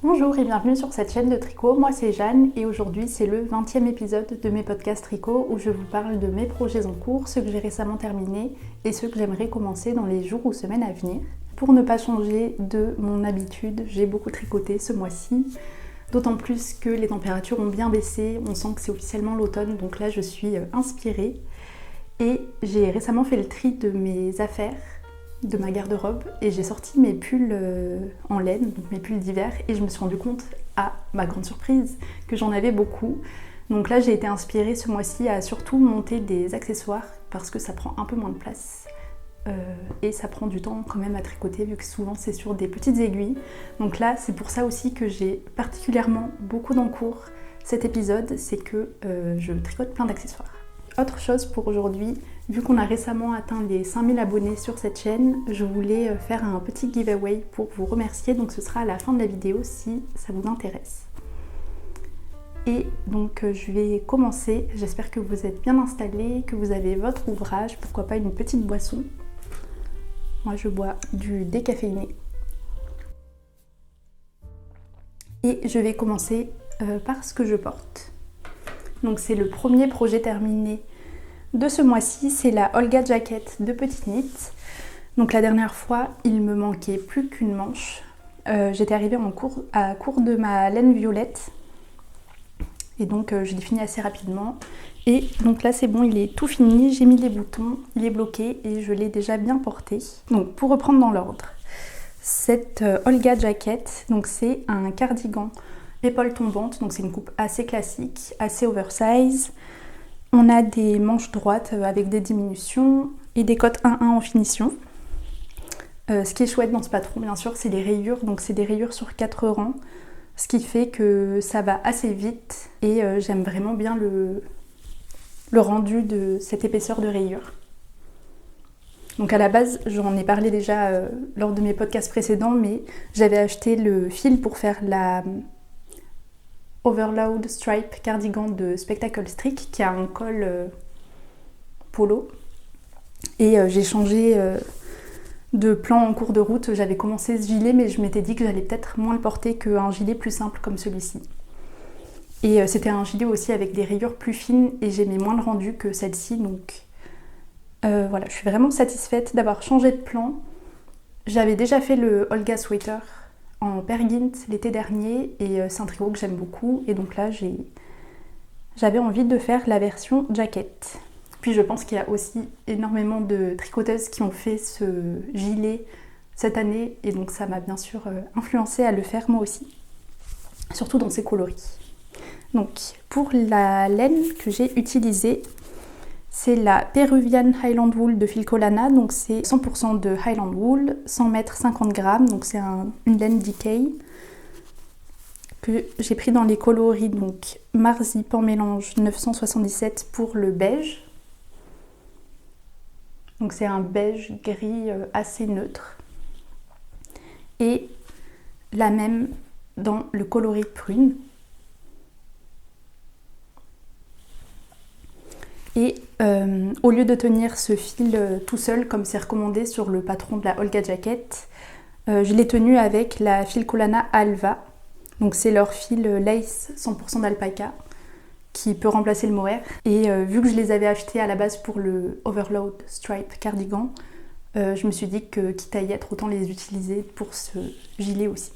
Bonjour et bienvenue sur cette chaîne de tricot, moi c'est Jeanne et aujourd'hui c'est le 20e épisode de mes podcasts tricot où je vous parle de mes projets en cours, ceux que j'ai récemment terminés et ceux que j'aimerais commencer dans les jours ou semaines à venir. Pour ne pas changer de mon habitude, j'ai beaucoup tricoté ce mois-ci, d'autant plus que les températures ont bien baissé, on sent que c'est officiellement l'automne donc là je suis inspirée et j'ai récemment fait le tri de mes affaires, de ma garde-robe et j'ai sorti mes pulls en laine, donc mes pulls d'hiver et je me suis rendu compte, à ma grande surprise, que j'en avais beaucoup. Donc là j'ai été inspirée ce mois-ci à surtout monter des accessoires parce que ça prend un peu moins de place et ça prend du temps quand même à tricoter vu que souvent c'est sur des petites aiguilles. Donc là c'est pour ça aussi que j'ai particulièrement beaucoup d'encours cet épisode, c'est que je tricote plein d'accessoires. Autre chose pour aujourd'hui, vu qu'on a récemment atteint les 5000 abonnés sur cette chaîne, je voulais faire un petit giveaway pour vous remercier, donc ce sera à la fin de la vidéo si ça vous intéresse. Et donc je vais commencer, j'espère que vous êtes bien installés, que vous avez votre ouvrage, pourquoi pas une petite boisson. Moi je bois du décaféiné. Et je vais commencer par ce que je porte. Donc c'est le premier projet terminé de ce mois-ci, c'est la Olga Jacket de Petite Knit. Donc la dernière fois, il me manquait plus qu'une manche. J'étais arrivée à court de ma laine violette. Et donc je l'ai fini assez rapidement. Et donc là c'est bon, il est tout fini, j'ai mis les boutons, il est bloqué et je l'ai déjà bien porté. Donc pour reprendre dans l'ordre, cette Olga Jacket, donc c'est un cardigan épaule tombante, donc c'est une coupe assez classique, assez oversize. On a des manches droites avec des diminutions et des cottes 1-1 en finition. Ce qui est chouette dans ce patron, bien sûr, c'est les rayures. Donc c'est des rayures sur 4 rangs, ce qui fait que ça va assez vite et j'aime vraiment bien le rendu de cette épaisseur de rayures. Donc à la base, j'en ai parlé déjà lors de mes podcasts précédents, mais j'avais acheté le fil pour faire la Overload Stripe cardigan de Spectacle Streak qui a un col polo et j'ai changé de plan en cours de route. J'avais commencé ce gilet mais je m'étais dit que j'allais peut-être moins le porter qu'un gilet plus simple comme celui-ci. Et c'était un gilet aussi avec des rayures plus fines et j'aimais moins le rendu que celle-ci, donc voilà, je suis vraiment satisfaite d'avoir changé de plan. J'avais déjà fait le Olga Sweater en Pergint l'été dernier et c'est un tricot que j'aime beaucoup et donc là j'avais envie de faire la version jacket. Puis je pense qu'il y a aussi énormément de tricoteuses qui ont fait ce gilet cette année et donc ça m'a bien sûr influencée à le faire moi aussi, surtout dans ses coloris. Donc pour la laine que j'ai utilisée, c'est la Peruvian Highland Wool de Filcolana, donc c'est 100% de Highland Wool, 100 mètres 50 grammes, donc c'est une laine Decay que j'ai pris dans les coloris, donc Marzipan Mélange 977 pour le beige. Donc c'est un beige gris assez neutre. Et la même dans le coloris prune. Et au lieu de tenir ce fil tout seul comme c'est recommandé sur le patron de la Olga Jacket, je l'ai tenu avec la Filcolana Alva. Donc c'est leur fil lace 100% d'alpaca qui peut remplacer le mohair. Et vu que je les avais achetés à la base pour le Overload Stripe cardigan, je me suis dit que quitte à y être, autant les utiliser pour ce gilet aussi.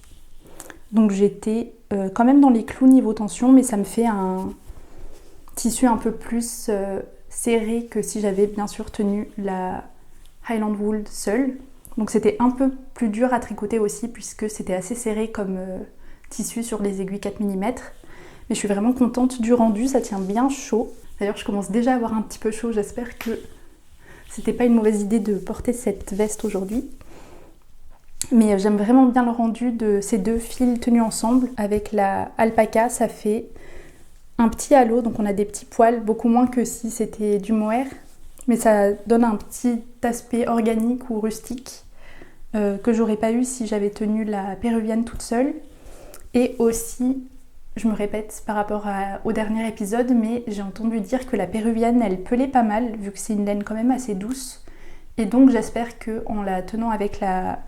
Donc j'étais quand même dans les clous niveau tension, mais ça me fait un tissu un peu plus serré que si j'avais bien sûr tenu la Highland Wool seule. Donc c'était un peu plus dur à tricoter aussi puisque c'était assez serré comme tissu sur les aiguilles 4 mm. Mais je suis vraiment contente du rendu, ça tient bien chaud. D'ailleurs je commence déjà à avoir un petit peu chaud, j'espère que c'était pas une mauvaise idée de porter cette veste aujourd'hui. Mais j'aime vraiment bien le rendu de ces deux fils tenus ensemble. Avec la alpaca, ça fait un petit halo, donc on a des petits poils, beaucoup moins que si c'était du mohair, mais ça donne un petit aspect organique ou rustique que j'aurais pas eu si j'avais tenu la péruvienne toute seule. Et aussi, je me répète par rapport au dernier épisode, mais j'ai entendu dire que la péruvienne elle pelait pas mal vu que c'est une laine quand même assez douce et donc j'espère qu'en la tenant avec la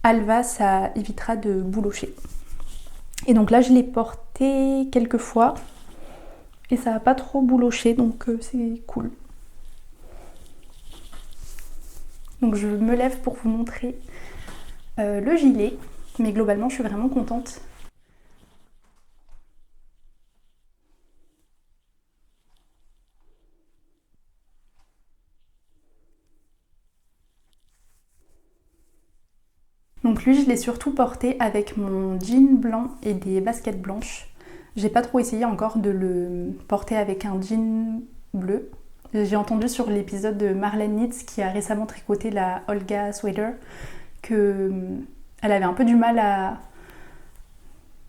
Alva ça évitera de boulocher. Et donc là je l'ai porté quelques fois et ça n'a pas trop bouloché, donc c'est cool. Donc je me lève pour vous montrer le gilet, mais globalement je suis vraiment contente. Donc lui je l'ai surtout porté avec mon jean blanc et des baskets blanches. J'ai pas trop essayé encore de le porter avec un jean bleu. J'ai entendu sur l'épisode de Marlène Nitz qui a récemment tricoté la Olga Sweater qu'elle avait un peu du mal à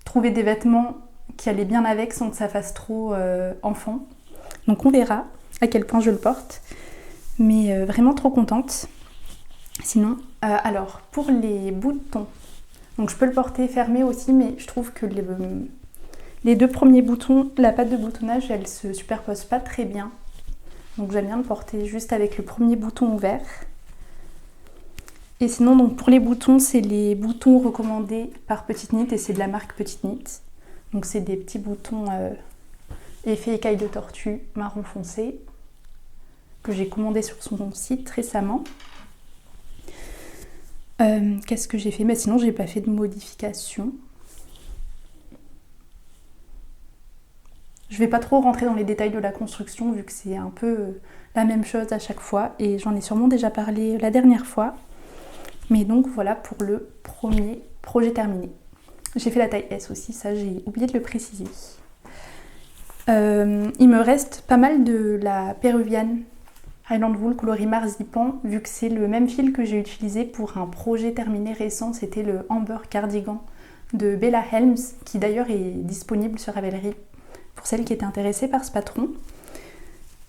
trouver des vêtements qui allaient bien avec sans que ça fasse trop enfant. Donc on verra à quel point je le porte, mais vraiment trop contente. Sinon, alors pour les boutons, donc je peux le porter fermé aussi, mais je trouve que les deux premiers boutons, la patte de boutonnage, elle se superpose pas très bien. Donc j'aime bien le porter juste avec le premier bouton ouvert. Et sinon, donc pour les boutons, c'est les boutons recommandés par Petite Knit et c'est de la marque Petite Knit. Donc c'est des petits boutons effet écaille de tortue marron foncé que j'ai commandé sur son site récemment. Qu'est-ce que j'ai fait? Mais sinon, j'ai pas fait de modification. Je vais pas trop rentrer dans les détails de la construction vu que c'est un peu la même chose à chaque fois et j'en ai sûrement déjà parlé la dernière fois. Mais donc voilà pour le premier projet terminé. J'ai fait la taille S aussi, ça j'ai oublié de le préciser. Il me reste pas mal de la Péruvienne Highland Wool coloris marzipan, vu que c'est le même fil que j'ai utilisé pour un projet terminé récent, c'était le Amber Cardigan de Bella Helms, qui d'ailleurs est disponible sur Ravelry pour celles qui étaient intéressées par ce patron.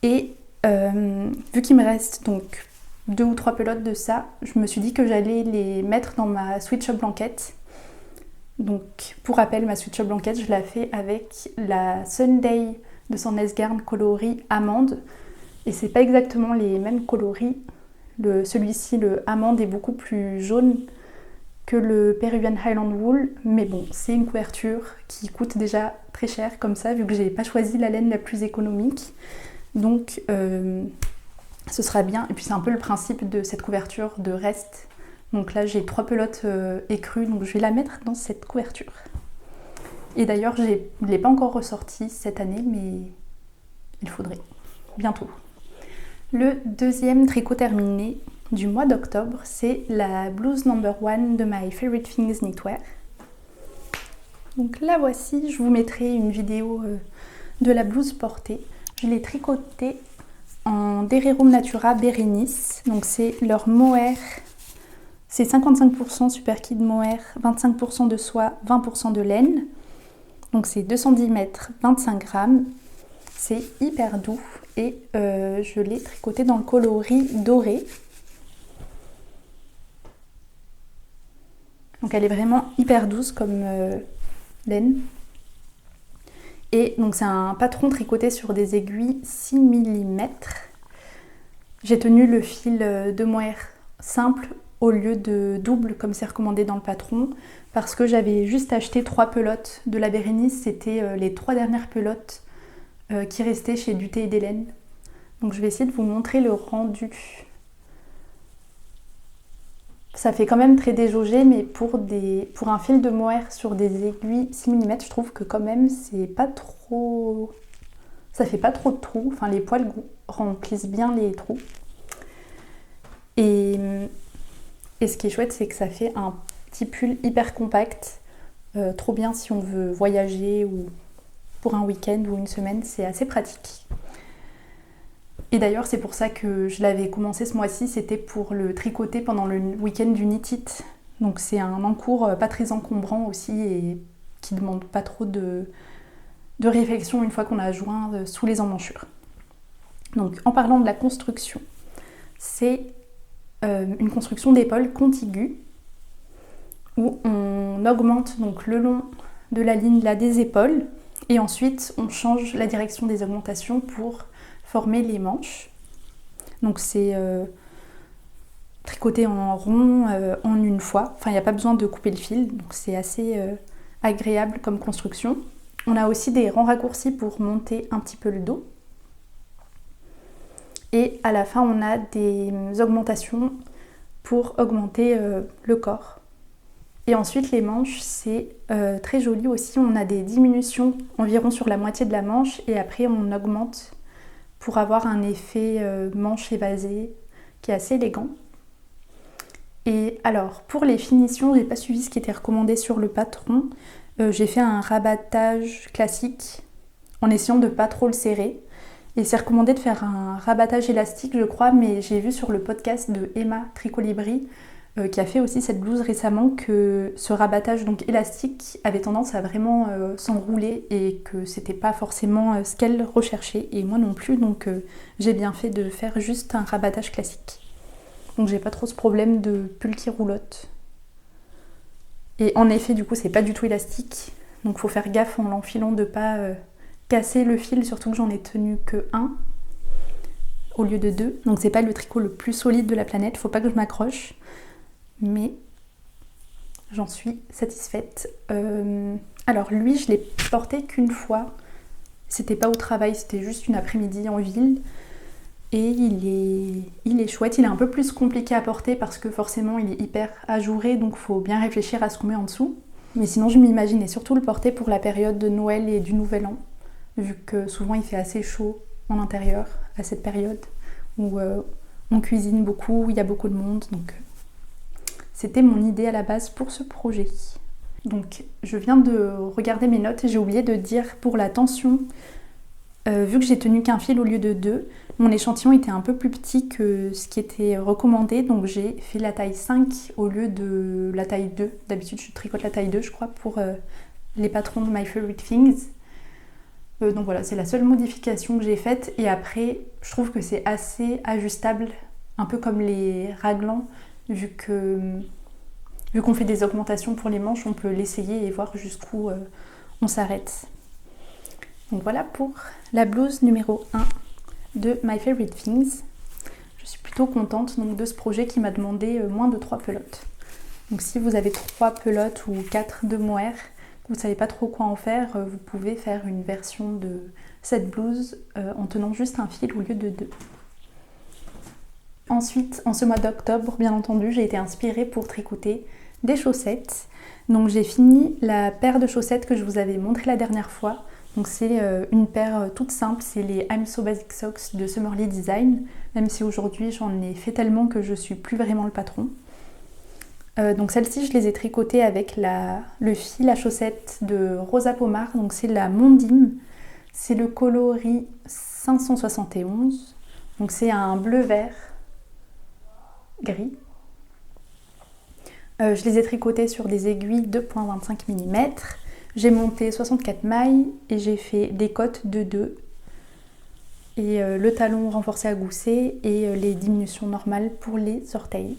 Et vu qu'il me reste donc 2 ou 3 pelotes de ça, je me suis dit que j'allais les mettre dans ma Switch Up blanquette. Donc pour rappel, ma Switch Up blanquette, je la fais avec la Sunday de Sandnes Garn coloris amande. Et c'est pas exactement les mêmes coloris. Celui-ci, le amande, est beaucoup plus jaune que le Peruvian Highland Wool. Mais bon, c'est une couverture qui coûte déjà très cher comme ça, vu que j'ai pas choisi la laine la plus économique. Donc ce sera bien. Et puis c'est un peu le principe de cette couverture de reste. Donc là j'ai 3 pelotes écrues, donc je vais la mettre dans cette couverture. Et d'ailleurs je ne l'ai pas encore ressortie cette année, mais il faudrait bientôt. Le deuxième tricot terminé du mois d'octobre, c'est la blouse number 1 de My Favorite Things Knitwear. Donc la voici, je vous mettrai une vidéo de la blouse portée. Je l'ai tricotée en Dererum Natura Berenice, donc c'est leur mohair, c'est 55% super kid mohair, 25% de soie, 20% de laine. Donc c'est 210 mètres, 25 grammes. C'est hyper doux et je l'ai tricoté dans le coloris doré. Donc elle est vraiment hyper douce comme laine. Et donc c'est un patron tricoté sur des aiguilles 6 mm. J'ai tenu le fil de mohair simple au lieu de double comme c'est recommandé dans le patron parce que j'avais juste acheté 3 pelotes de la Bérénice. C'était les 3 dernières pelotes qui restaient chez Duthé et d'Hélène. Donc je vais essayer de vous montrer le rendu. Ça fait quand même très déjaugé, mais pour un fil de mohair sur des aiguilles 6 mm, je trouve que quand même c'est pas trop... Ça fait pas trop de trous, enfin les poils remplissent bien les trous. Et ce qui est chouette, c'est que ça fait un petit pull hyper compact, trop bien si on veut voyager ou pour un week-end ou une semaine, c'est assez pratique. Et d'ailleurs, c'est pour ça que je l'avais commencé ce mois-ci, c'était pour le tricoter pendant le week-end du Knit It. Donc c'est un encours pas très encombrant aussi et qui demande pas trop de réflexion une fois qu'on a joint sous les emmanchures. Donc en parlant de la construction, c'est une construction d'épaule contiguë où on augmente donc le long de la ligne là des épaules et ensuite on change la direction des augmentations pour former les manches. Donc c'est tricoté en rond en une fois, enfin il n'y a pas besoin de couper le fil, donc c'est assez agréable comme construction. On a aussi des rangs raccourcis pour monter un petit peu le dos. Et à la fin, on a des augmentations pour augmenter le corps. Et ensuite, les manches, c'est très joli aussi. On a des diminutions environ sur la moitié de la manche et après, on augmente pour avoir un effet manche évasée qui est assez élégant. Et alors, pour les finitions, j'ai pas suivi ce qui était recommandé sur le patron. J'ai fait un rabattage classique en essayant de pas trop le serrer. Et c'est recommandé de faire un rabattage élastique, je crois, mais j'ai vu sur le podcast de Emma Tricolibri, qui a fait aussi cette blouse récemment, que ce rabattage donc élastique avait tendance à vraiment s'enrouler et que c'était pas forcément ce qu'elle recherchait, et moi non plus, donc j'ai bien fait de faire juste un rabattage classique. Donc j'ai pas trop ce problème de pull qui roulotte. Et en effet, du coup, c'est pas du tout élastique, donc faut faire gaffe en l'enfilant de pas casser le fil, surtout que j'en ai tenu que un au lieu de 2. Donc c'est pas le tricot le plus solide de la planète, faut pas que je m'accroche, mais j'en suis satisfaite. Alors lui, je l'ai porté qu'une fois, c'était pas au travail, c'était juste une après-midi en ville. Et il est chouette, il est un peu plus compliqué à porter parce que forcément il est hyper ajouré, donc faut bien réfléchir à ce qu'on met en dessous. Mais sinon je m'imaginais surtout le porter pour la période de Noël et du Nouvel An, vu que souvent il fait assez chaud en intérieur à cette période où on cuisine beaucoup, où il y a beaucoup de monde, donc c'était mon idée à la base pour ce projet. Donc je viens de regarder mes notes et j'ai oublié de dire pour la tension, vu que j'ai tenu qu'un fil au lieu de 2, mon échantillon était un peu plus petit que ce qui était recommandé, donc j'ai fait la taille 5 au lieu de la taille 2. D'habitude je tricote la taille 2 je crois pour les patrons de My Favorite Things. Donc voilà, c'est la seule modification que j'ai faite, et après je trouve que c'est assez ajustable, un peu comme les raglans, vu qu'on fait des augmentations pour les manches, on peut l'essayer et voir jusqu'où on s'arrête. Donc voilà pour la blouse numéro 1 de My Favorite Things. Je suis plutôt contente donc, de ce projet qui m'a demandé moins de 3 pelotes. Donc si vous avez 3 pelotes ou 4 de mohair, que vous ne savez pas trop quoi en faire, vous pouvez faire une version de cette blouse en tenant juste un fil au lieu de 2. Ensuite, en ce mois d'octobre, bien entendu, j'ai été inspirée pour tricoter des chaussettes. Donc j'ai fini la paire de chaussettes que je vous avais montré la dernière fois. Donc c'est une paire toute simple, c'est les I'm So Basic Socks de Summerly Design, même si aujourd'hui j'en ai fait tellement que je suis plus vraiment le patron. Donc celles-ci je les ai tricotées avec le fil à chaussettes de Rosa Pomar, donc c'est la Mondim, c'est le coloris 571, donc c'est un bleu vert gris. Je les ai tricotées sur des aiguilles 2.25 mm. J'ai monté 64 mailles et j'ai fait des cottes de 2 et le talon renforcé à gousset et les diminutions normales pour les orteils.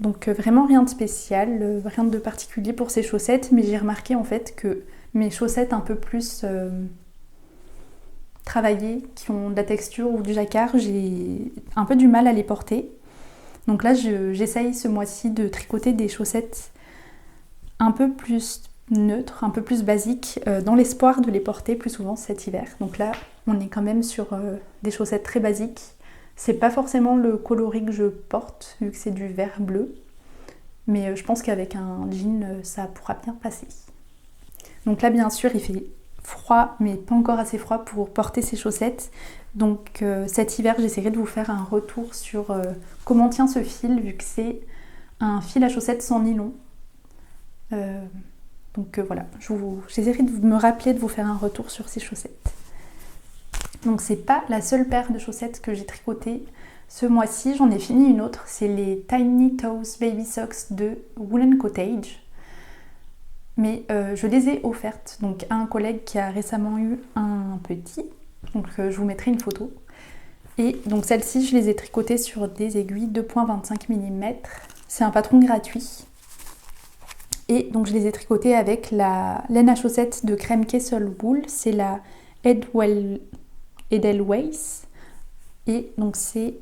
Donc vraiment rien de spécial, rien de particulier pour ces chaussettes, mais j'ai remarqué en fait que mes chaussettes un peu plus travaillées, qui ont de la texture ou du jacquard, j'ai un peu du mal à les porter. Donc là j'essaye ce mois-ci de tricoter des chaussettes un peu plus neutres, un peu plus basiques, dans l'espoir de les porter plus souvent cet hiver. Donc là, on est quand même sur des chaussettes très basiques. C'est pas forcément le coloris que je porte, vu que c'est du vert bleu. Mais je pense qu'avec un jean, ça pourra bien passer. Donc là, bien sûr, il fait froid, mais pas encore assez froid pour porter ces chaussettes. Donc cet hiver, j'essaierai de vous faire un retour sur comment tient ce fil, vu que c'est un fil à chaussettes sans nylon. Donc voilà, j'essaierai de me rappeler de vous faire un retour sur ces chaussettes. Donc c'est pas la seule paire de chaussettes que j'ai tricotées ce mois-ci, j'en ai fini une autre, c'est les Tiny Toes Baby Socks de Woolen Cottage. Mais je les ai offertes donc à un collègue qui a récemment eu un petit, donc je vous mettrai une photo. Et donc celles-ci, je les ai tricotées sur des aiguilles 2.25 mm, c'est un patron gratuit. Et donc je les ai tricotées avec la laine à chaussettes de Crème Kessel Wool, c'est la Edelweiss. Et donc c'est,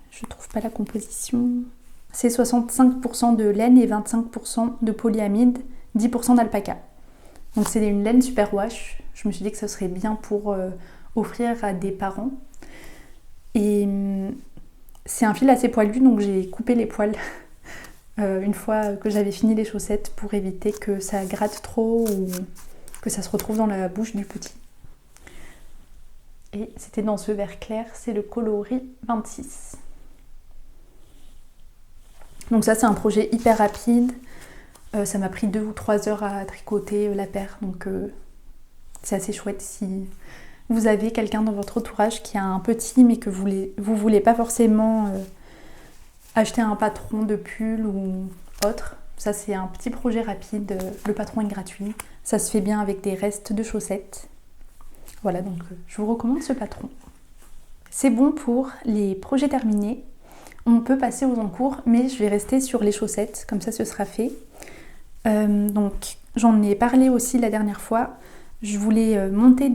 je trouve pas la composition, c'est 65% de laine et 25% de polyamide, 10% d'alpaca. Donc c'est une laine superwash. Je me suis dit que ce serait bien pour offrir à des parents. Et c'est un fil assez poilu, donc j'ai coupé les poils une fois que j'avais fini les chaussettes pour éviter que ça gratte trop ou que ça se retrouve dans la bouche du petit. Et c'était dans ce vert clair, c'est le coloris 26. Donc ça c'est un projet hyper rapide. Ça m'a pris 2 ou 3 heures à tricoter la paire, donc c'est assez chouette si vous avez quelqu'un dans votre entourage qui a un petit mais que vous voulez pas forcément acheter un patron de pull ou autre. Ça c'est un petit projet rapide, le patron est gratuit, ça se fait bien avec des restes de chaussettes. Voilà, donc je vous recommande ce patron. C'est bon pour les projets terminés. On peut passer aux encours, mais je vais rester sur les chaussettes, comme ça ce sera fait. Donc j'en ai parlé aussi la dernière fois. Je voulais monter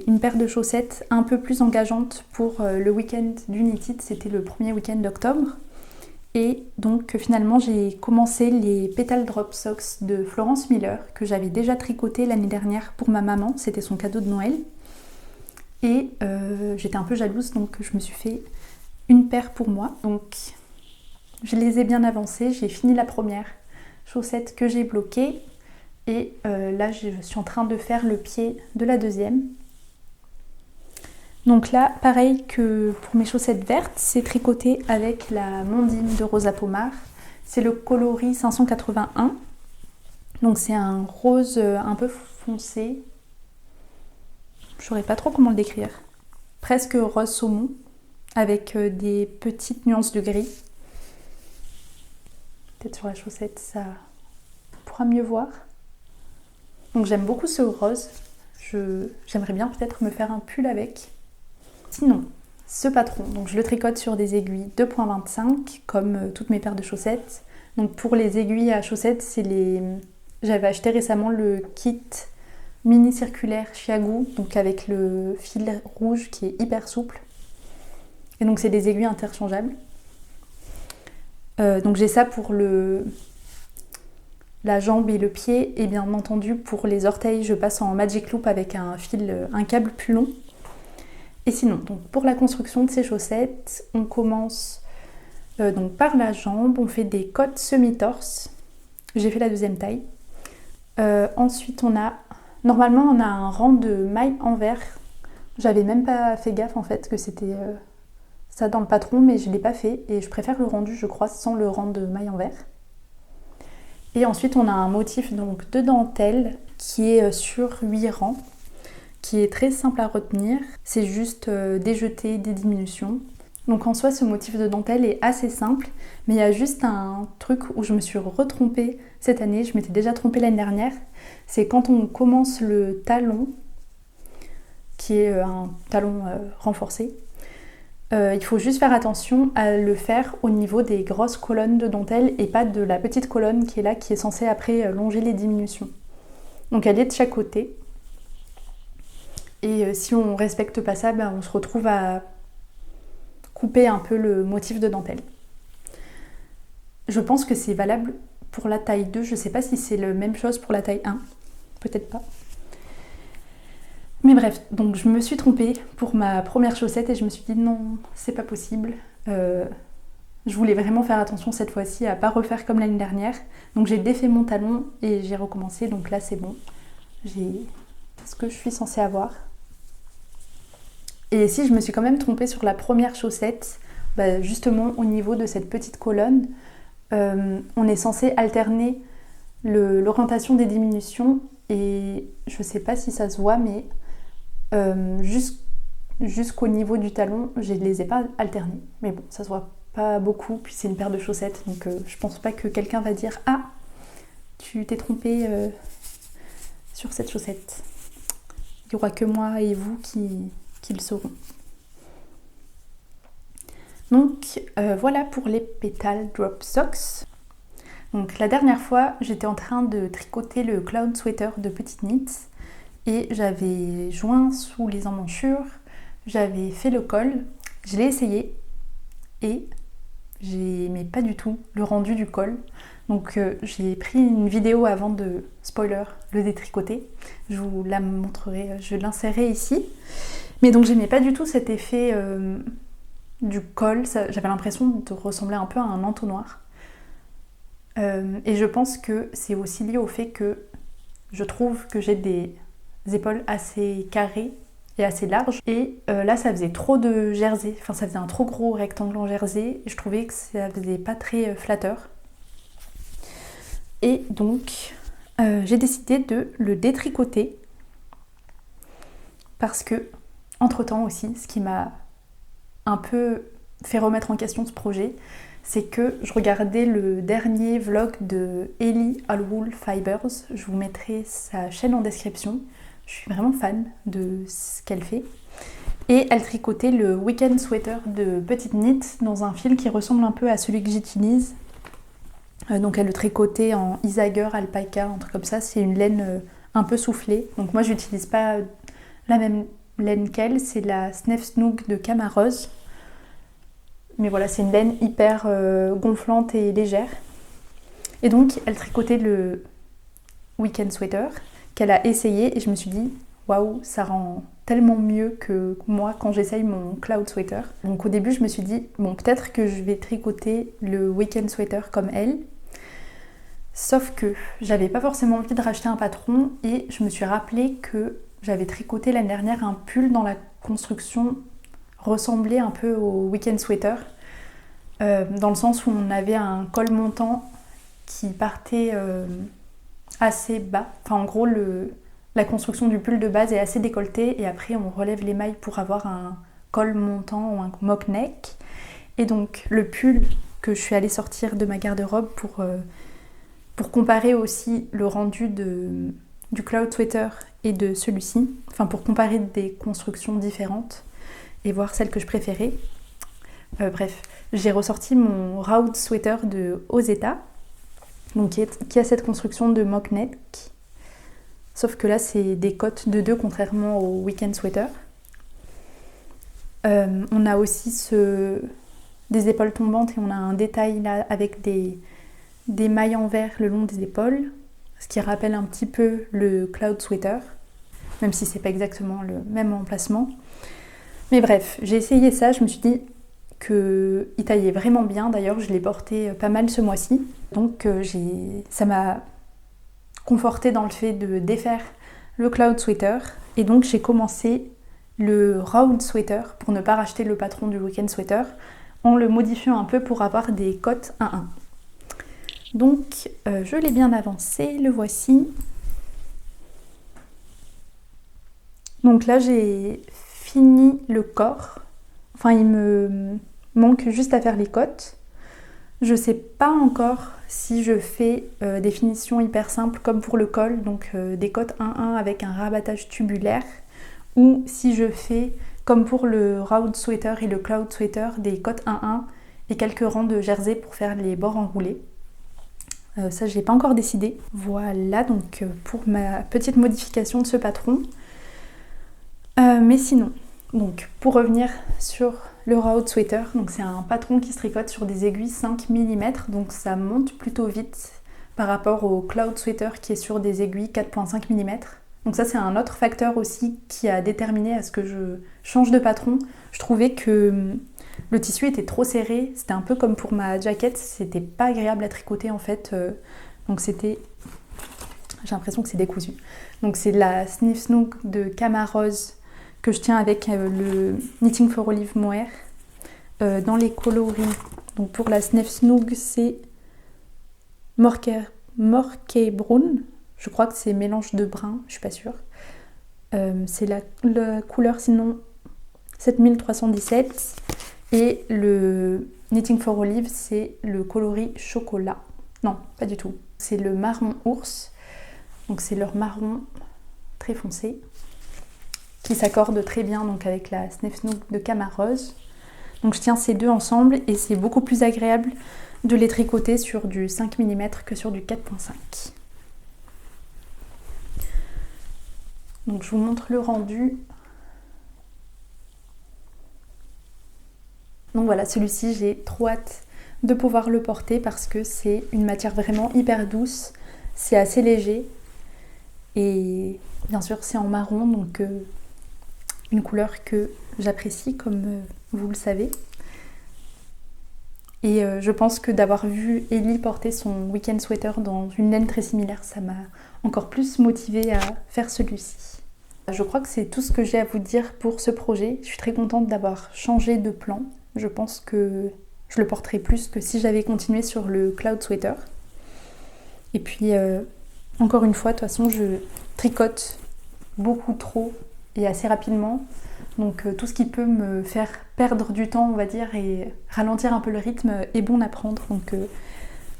une paire de chaussettes un peu plus engageante pour le week-end d'United, c'était le premier week-end d'octobre. Et donc finalement j'ai commencé les Petal Drop Socks de Florence Miller que j'avais déjà tricoté l'année dernière pour ma maman, c'était son cadeau de Noël. Et j'étais un peu jalouse donc je me suis fait une paire pour moi. Donc je les ai bien avancées, j'ai fini la première chaussette que j'ai bloquée. Et là je suis en train de faire le pied de la deuxième. Donc là, pareil que pour mes chaussettes vertes, c'est tricoté avec la Mondine de Rosa Pomar. C'est le coloris 581. Donc c'est un rose un peu foncé. Je ne saurais pas trop comment le décrire. Presque rose saumon, avec des petites nuances de gris. Peut-être sur la chaussette, ça pourra mieux voir. Donc j'aime beaucoup ce rose. J'aimerais bien peut-être me faire un pull avec. Sinon, ce patron, donc je le tricote sur des aiguilles 2.25 comme toutes mes paires de chaussettes. Donc pour les aiguilles à chaussettes, j'avais acheté récemment le kit mini circulaire Chiagou, donc avec le fil rouge qui est hyper souple. Et donc c'est des aiguilles interchangeables. Donc j'ai ça pour la jambe et le pied, et bien entendu pour les orteils, je passe en Magic Loop avec un câble plus long. Et sinon, donc pour la construction de ces chaussettes, on commence donc par la jambe, on fait des côtes semi-torse. J'ai fait la deuxième taille. Ensuite, normalement on a un rang de mailles envers. J'avais même pas fait gaffe en fait que c'était ça dans le patron, mais je l'ai pas fait et je préfère le rendu, je crois, sans le rang de mailles envers. Et ensuite, on a un motif donc de dentelle qui est sur 8 rangs, qui est très simple à retenir. C'est juste des jetés, des diminutions. Donc en soi, ce motif de dentelle est assez simple, mais il y a juste un truc où je me suis retrompée cette année. Je m'étais déjà trompée l'année dernière. C'est quand on commence le talon, qui est un talon renforcé. Il faut juste faire attention à le faire au niveau des grosses colonnes de dentelle et pas de la petite colonne qui est là, qui est censée après longer les diminutions. Donc elle est de chaque côté. Et si on ne respecte pas ça, on se retrouve à couper un peu le motif de dentelle. Je pense que c'est valable pour la taille 2. Je ne sais pas si c'est la même chose pour la taille 1. Peut-être pas. Mais bref, donc je me suis trompée pour ma première chaussette et je me suis dit non, c'est pas possible. Je voulais vraiment faire attention cette fois-ci à pas refaire comme l'année dernière. Donc j'ai défait mon talon et j'ai recommencé. Donc là c'est bon. J'ai ce que je suis censée avoir. Et si je me suis quand même trompée sur la première chaussette, justement au niveau de cette petite colonne, on est censé alterner l'orientation des diminutions et je sais pas si ça se voit, mais jusqu'au niveau du talon, je les ai pas alternés. Mais bon, ça se voit pas beaucoup, puis c'est une paire de chaussettes, donc je pense pas que quelqu'un va dire « Ah, tu t'es trompée sur cette chaussette ». Il n'y aura que moi et vous qui le sauront. Donc voilà pour les Petal Drop Socks. Donc la dernière fois, j'étais en train de tricoter le Cloud Sweater de Petite Knits et j'avais joint sous les emmanchures, j'avais fait le col, je l'ai essayé et j'aimais pas du tout le rendu du col. Donc j'ai pris une vidéo avant de, spoiler, le détricoter. Je vous la montrerai, je l'insérerai ici. Mais donc j'aimais pas du tout cet effet du col. J'avais l'impression de ressembler un peu à un entonnoir. Et je pense que c'est aussi lié au fait que je trouve que j'ai des épaules assez carrées et assez larges. Et là, ça faisait trop de jersey. Enfin, ça faisait un trop gros rectangle en jersey. Et je trouvais que ça faisait pas très flatteur. Et donc, j'ai décidé de le détricoter. Parce que, entre-temps aussi, ce qui m'a un peu fait remettre en question ce projet, c'est que je regardais le dernier vlog de Ellie Allwool Fibers. Je vous mettrai sa chaîne en description. Je suis vraiment fan de ce qu'elle fait. Et elle tricotait le weekend sweater de Petite Knit dans un fil qui ressemble un peu à celui que j'utilise. Donc elle le tricotait en Isager, alpaca, un truc comme ça. C'est une laine un peu soufflée. Donc moi j'utilise pas la même laine qu'elle, c'est la Snef Snook de Camarose. Mais voilà, c'est une laine hyper gonflante et légère. Et donc, elle tricotait le weekend sweater qu'elle a essayé et je me suis dit, waouh, ça rend tellement mieux que moi quand j'essaye mon cloud sweater. Donc au début, je me suis dit, bon, peut-être que je vais tricoter le weekend sweater comme elle. Sauf que j'avais pas forcément envie de racheter un patron et je me suis rappelé que j'avais tricoté l'année dernière un pull dans la construction ressemblait un peu au weekend sweater, dans le sens où on avait un col montant qui partait assez bas. Enfin, en gros, la construction du pull de base est assez décolletée et après on relève les mailles pour avoir un col montant ou un mock neck. Et donc le pull que je suis allée sortir de ma garde-robe pour comparer aussi le rendu du cloud sweater et de celui-ci, enfin pour comparer des constructions différentes et voir celle que je préférais. Bref, j'ai ressorti mon round sweater de Ozeta, donc qui a cette construction de mock neck, sauf que là c'est des cottes de 2 contrairement au weekend sweater. On a aussi des épaules tombantes et on a un détail là avec des mailles en vert le long des épaules, ce qui rappelle un petit peu le cloud sweater, même si c'est pas exactement le même emplacement. Mais bref, j'ai essayé ça, je me suis dit qu'il taillait vraiment bien. D'ailleurs, je l'ai porté pas mal ce mois-ci. Donc ça m'a confortée dans le fait de défaire le cloud sweater. Et donc j'ai commencé le round sweater pour ne pas racheter le patron du weekend sweater en le modifiant un peu pour avoir des cottes 1-1. Donc je l'ai bien avancé, le voici. Donc là j'ai fini le corps, enfin il me manque juste à faire les côtes. Je sais pas encore si je fais des finitions hyper simples comme pour le col, donc des côtes 1-1 avec un rabattage tubulaire, ou si je fais comme pour le round sweater et le cloud sweater des côtes 1-1 et quelques rangs de jersey pour faire les bords enroulés. Ça j'ai pas encore décidé. Voilà donc pour ma petite modification de ce patron. Mais sinon, donc pour revenir sur le round sweater, donc c'est un patron qui se tricote sur des aiguilles 5 mm, donc ça monte plutôt vite par rapport au cloud sweater qui est sur des aiguilles 4,5 mm. Donc ça c'est un autre facteur aussi qui a déterminé à ce que je change de patron. Je trouvais que le tissu était trop serré, c'était un peu comme pour ma jaquette, c'était pas agréable à tricoter en fait, donc c'était... J'ai l'impression que c'est décousu. Donc c'est de la Snif Snook de Camarose que je tiens avec le Knitting for Olive Mohair dans les coloris. Donc pour la Snif Snook c'est Morkey Brown, je crois que c'est mélange de brun, je suis pas sûre. C'est la couleur sinon 7317 et le Knitting for Olive c'est le coloris chocolat. Non, pas du tout. C'est le marron ours, donc c'est leur marron très foncé qui s'accorde très bien donc avec la Snif Snook de Camarose. Donc je tiens ces deux ensemble et c'est beaucoup plus agréable de les tricoter sur du 5 mm que sur du 4,5. Donc je vous montre le rendu. Donc voilà, celui-ci j'ai trop hâte de pouvoir le porter parce que c'est une matière vraiment hyper douce, c'est assez léger et bien sûr c'est en marron, donc une couleur que j'apprécie comme vous le savez. Et je pense que d'avoir vu Ellie porter son week-end sweater dans une laine très similaire, ça m'a encore plus motivée à faire celui-ci. Je crois que c'est tout ce que j'ai à vous dire pour ce projet. Je suis très contente d'avoir changé de plan. Je pense que je le porterai plus que si j'avais continué sur le cloud sweater. Et puis, encore une fois, de toute façon, je tricote beaucoup trop et assez rapidement. Donc tout ce qui peut me faire perdre du temps, on va dire, et ralentir un peu le rythme est bon à prendre. Donc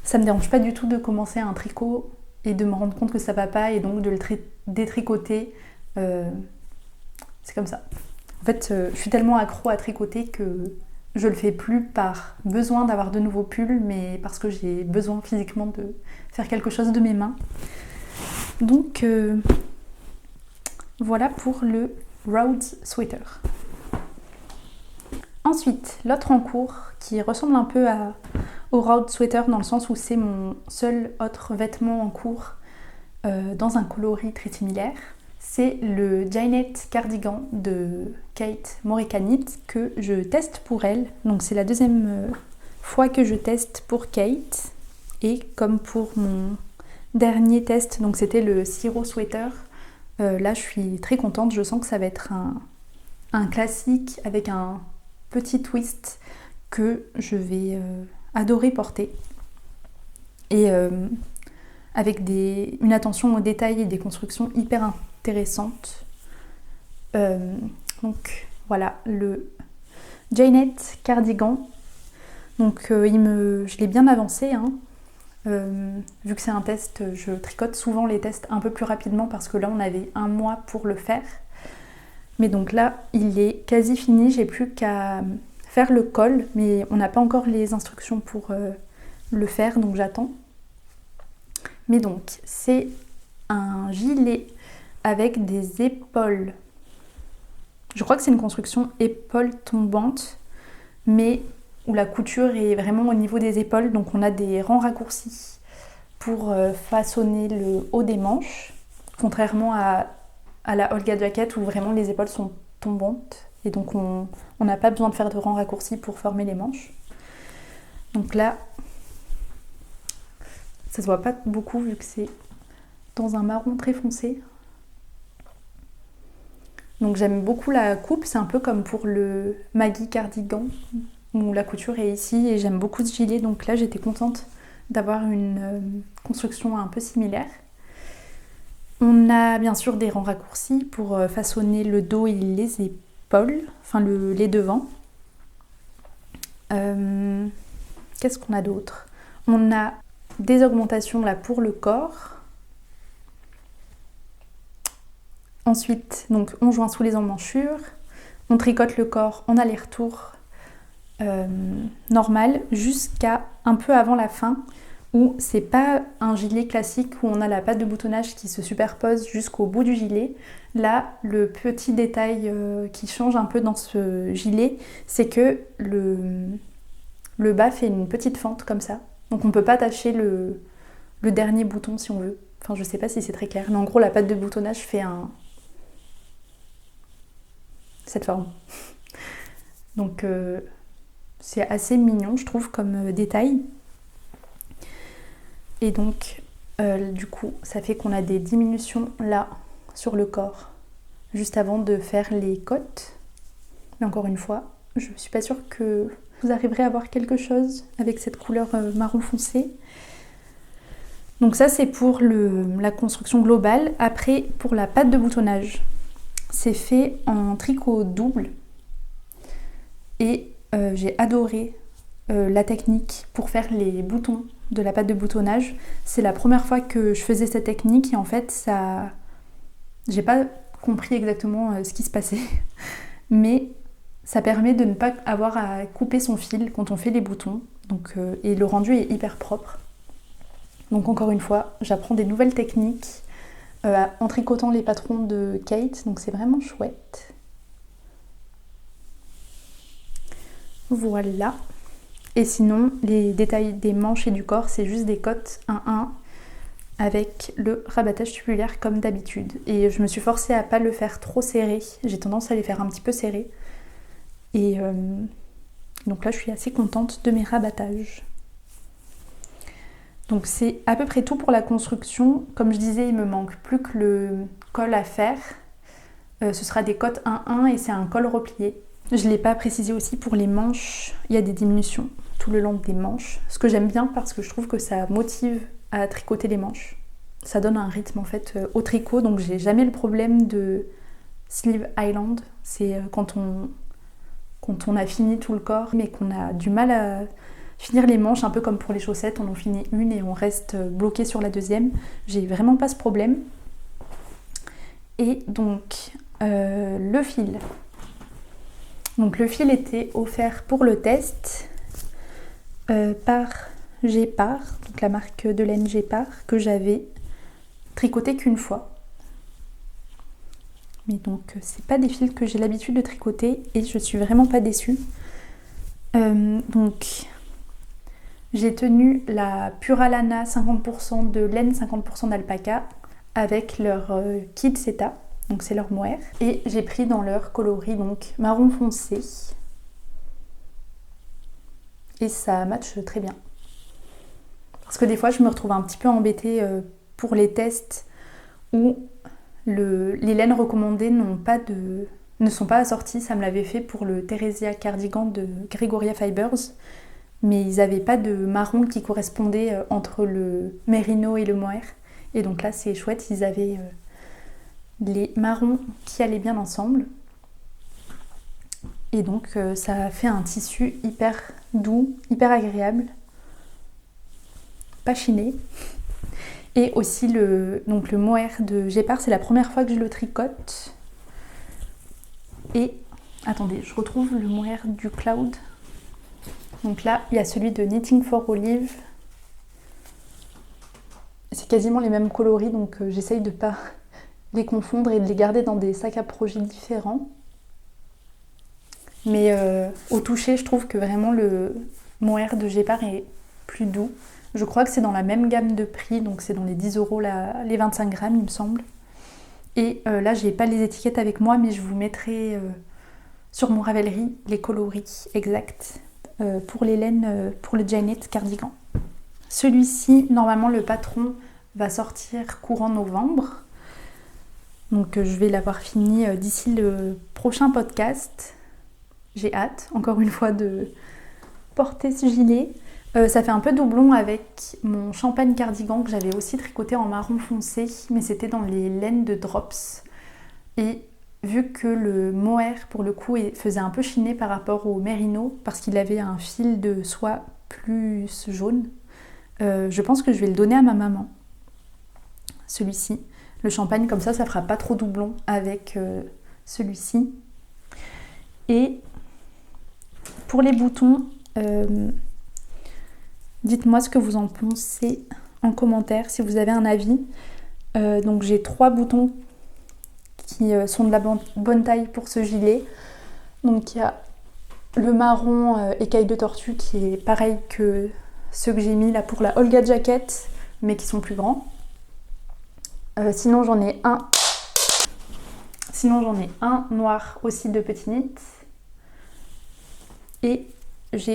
ça me dérange pas du tout de commencer un tricot et de me rendre compte que ça va pas et donc de le détricoter. C'est comme ça. En fait, je suis tellement accro à tricoter que je le fais plus par besoin d'avoir de nouveaux pulls, mais parce que j'ai besoin physiquement de faire quelque chose de mes mains. Donc voilà pour le Rhodes Sweater. Ensuite, l'autre en cours qui ressemble un peu au Rhodes Sweater dans le sens où c'est mon seul autre vêtement en cours dans un coloris très similaire, c'est le Janet Cardigan de Kate Morekanit que je teste pour elle. Donc c'est la deuxième fois que je teste pour Kate et comme pour mon dernier test, donc c'était le Siro Sweater. Là, je suis très contente. Je sens que ça va être un classique avec un petit twist que je vais adorer porter. Et avec une attention aux détails et des constructions hyper intéressantes. Donc voilà, le Janet Cardigan. Donc je l'ai bien avancé, hein. Vu que c'est un test, je tricote souvent les tests un peu plus rapidement parce que là on avait un mois pour le faire. Mais donc là il est quasi fini, j'ai plus qu'à faire le col, mais on n'a pas encore les instructions pour le faire, donc j'attends. Mais donc c'est un gilet avec des épaules. Je crois que c'est une construction épaule tombante, mais où la couture est vraiment au niveau des épaules, donc on a des rangs raccourcis pour façonner le haut des manches, contrairement à la Olga Jacket où vraiment les épaules sont tombantes et donc on n'a pas besoin de faire de rangs raccourcis pour former les manches. Donc là, ça se voit pas beaucoup vu que c'est dans un marron très foncé. Donc j'aime beaucoup la coupe, c'est un peu comme pour le Maggie Cardigan où la couture est ici et j'aime beaucoup ce gilet, donc là j'étais contente d'avoir une construction un peu similaire. On a bien sûr des rangs raccourcis pour façonner le dos et les épaules, enfin les devants. Qu'est-ce qu'on a d'autre? On a des augmentations là pour le corps. Ensuite, donc on joint sous les emmanchures, on tricote le corps en aller-retour normal jusqu'à un peu avant la fin où c'est pas un gilet classique où on a la patte de boutonnage qui se superpose jusqu'au bout du gilet. Là, le petit détail qui change un peu dans ce gilet, c'est que le bas fait une petite fente comme ça. Donc on peut pas attacher le dernier bouton si on veut. Enfin, je sais pas si c'est très clair, mais en gros la patte de boutonnage fait cette forme. Donc c'est assez mignon, je trouve, comme détail. Et donc, du coup, ça fait qu'on a des diminutions là, sur le corps, juste avant de faire les côtes. Mais encore une fois, je suis pas sûre que vous arriverez à voir quelque chose avec cette couleur marron foncé. Donc ça, c'est pour la construction globale. Après, pour la patte de boutonnage, c'est fait en tricot double. Et j'ai adoré la technique pour faire les boutons de la patte de boutonnage. C'est la première fois que je faisais cette technique et en fait, j'ai pas compris exactement ce qui se passait. Mais ça permet de ne pas avoir à couper son fil quand on fait les boutons. Donc, et le rendu est hyper propre. Donc encore une fois, j'apprends des nouvelles techniques en tricotant les patrons de Kate. Donc c'est vraiment chouette. Voilà. Et sinon, les détails des manches et du corps, c'est juste des cottes 1-1 avec le rabattage tubulaire comme d'habitude. Et je me suis forcée à pas le faire trop serré. J'ai tendance à les faire un petit peu serrés. Et donc là, je suis assez contente de mes rabattages. Donc c'est à peu près tout pour la construction. Comme je disais, il me manque plus que le col à faire. Ce sera des cottes 1-1 et c'est un col replié. Je ne l'ai pas précisé aussi pour les manches. Il y a des diminutions tout le long des manches. Ce que j'aime bien parce que je trouve que ça motive à tricoter les manches. Ça donne un rythme en fait au tricot. Donc j'ai jamais le problème de sleeve island. C'est quand on a fini tout le corps mais qu'on a du mal à finir les manches, un peu comme pour les chaussettes, on en finit une et on reste bloqué sur la deuxième. J'ai vraiment pas ce problème. Et donc, le fil. Donc le fil était offert pour le test par Gépard, donc la marque de laine Gépard, que j'avais tricoté qu'une fois. Mais donc, c'est pas des fils que j'ai l'habitude de tricoter et je suis vraiment pas déçue. Donc, j'ai tenu la Puralana 50% de laine, 50% d'alpaca avec leur kit Seta, donc c'est leur mohair. Et j'ai pris dans leur coloris donc marron foncé. Et ça matche très bien. Parce que des fois je me retrouve un petit peu embêtée pour les tests où les laines recommandées ne sont pas assorties. Ça me l'avait fait pour le Theresia cardigan de Gregoria Fibers. Mais ils n'avaient pas de marron qui correspondait entre le mérino et le mohair. Et donc là, c'est chouette, ils avaient les marrons qui allaient bien ensemble. Et donc, ça a fait un tissu hyper doux, hyper agréable, pas chiné. Et aussi, le mohair de Gépard, c'est la première fois que je le tricote. Et, attendez, je retrouve le mohair du Cloud. Donc là, il y a celui de Knitting for Olive. C'est quasiment les mêmes coloris, donc j'essaye de ne pas les confondre et de les garder dans des sacs à projet différents. Mais au toucher, je trouve que vraiment le mohair de Gépard est plus doux. Je crois que c'est dans la même gamme de prix, donc c'est dans les 10 € les 25 grammes, il me semble. Et là, je n'ai pas les étiquettes avec moi, mais je vous mettrai sur mon Ravelry les coloris exacts. Pour les laines, pour le Janet cardigan. Celui-ci, normalement, le patron va sortir courant novembre. Donc, je vais l'avoir fini d'ici le prochain podcast. J'ai hâte, encore une fois, de porter ce gilet. Ça fait un peu doublon avec mon champagne cardigan que j'avais aussi tricoté en marron foncé, mais c'était dans les laines de Drops. Et vu que le mohair, pour le coup, faisait un peu chiner par rapport au mérino, parce qu'il avait un fil de soie plus jaune, je pense que je vais le donner à ma maman, celui-ci. Le champagne, comme ça fera pas trop doublon avec celui-ci. Et pour les boutons, dites-moi ce que vous en pensez en commentaire, si vous avez un avis. Donc j'ai 3 boutons qui sont de la bonne taille pour ce gilet. Donc il y a le marron écaille de tortue qui est pareil que ceux que j'ai mis là pour la Olga Jacket, mais qui sont plus grands. Sinon j'en ai un noir aussi de petit nid. Et j'en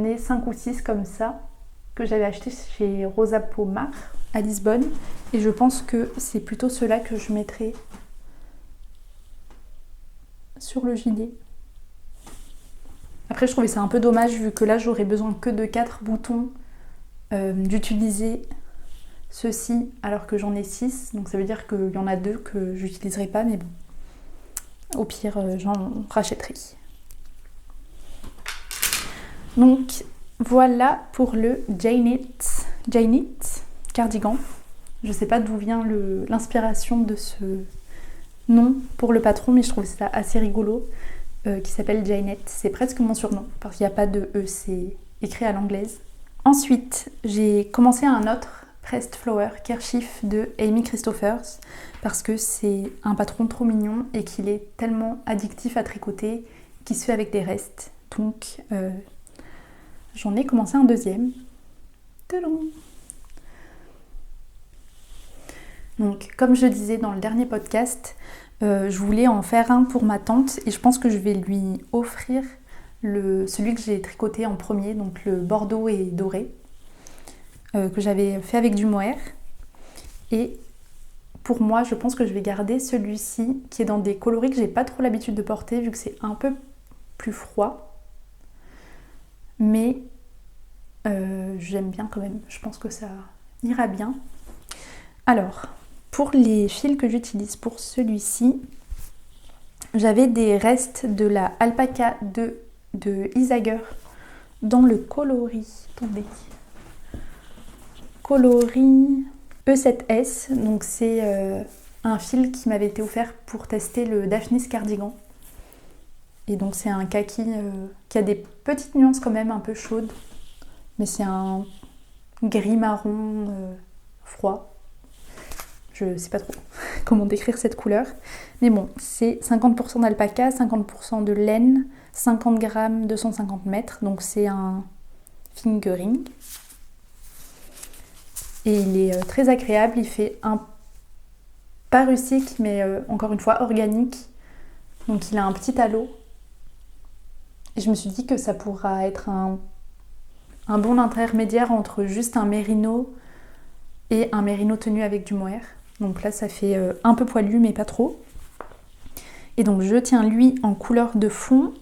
ai 5 ou 6 comme ça que j'avais acheté chez Rosa Pomar à Lisbonne. Et je pense que c'est plutôt ceux-là que je mettrai sur le gilet. Après, je trouvais ça un peu dommage vu que là, j'aurais besoin que de 4 boutons d'utiliser ceux-ci alors que j'en ai 6. Donc ça veut dire qu'il y en a 2 que j'utiliserai pas, mais bon. Au pire, j'en rachèterai. Donc voilà pour le Janet cardigan. Je sais pas d'où vient l'inspiration de ce nom pour le patron, mais je trouve ça assez rigolo, qui s'appelle Janet. C'est presque mon surnom, parce qu'il n'y a pas de E, c'est écrit à l'anglaise. Ensuite, j'ai commencé un autre Pressed Flower Kerchief de Amy Christophers, parce que c'est un patron trop mignon et qu'il est tellement addictif à tricoter qu'il se fait avec des restes. Donc j'en ai commencé un deuxième. Tadam! Donc comme je disais dans le dernier podcast, je voulais en faire un pour ma tante et je pense que je vais lui offrir celui que j'ai tricoté en premier, donc le bordeaux et doré, que j'avais fait avec du mohair. Et pour moi, je pense que je vais garder celui-ci qui est dans des coloris que j'ai pas trop l'habitude de porter vu que c'est un peu plus froid. Mais j'aime bien quand même, je pense que ça ira bien. Alors, pour les fils que j'utilise pour celui-ci, j'avais des restes de la Alpaca 2 de Isager dans le coloris. Attendez. Coloris E7S. Donc c'est un fil qui m'avait été offert pour tester le Daphnis Cardigan. Et donc c'est un kaki qui a des petites nuances quand même un peu chaudes. Mais c'est un gris marron froid. Je sais pas trop comment décrire cette couleur. Mais bon, c'est 50% d'alpaca, 50% de laine, 50 grammes, 250 mètres. Donc c'est un fingering. Et il est très agréable. Il fait pas rustique, mais encore une fois organique. Donc il a un petit halo. Et je me suis dit que ça pourra être un bon intermédiaire entre juste un mérino et un mérino tenu avec du mohair. Donc là ça fait un peu poilu mais pas trop. Et donc je tiens lui en couleur de fond.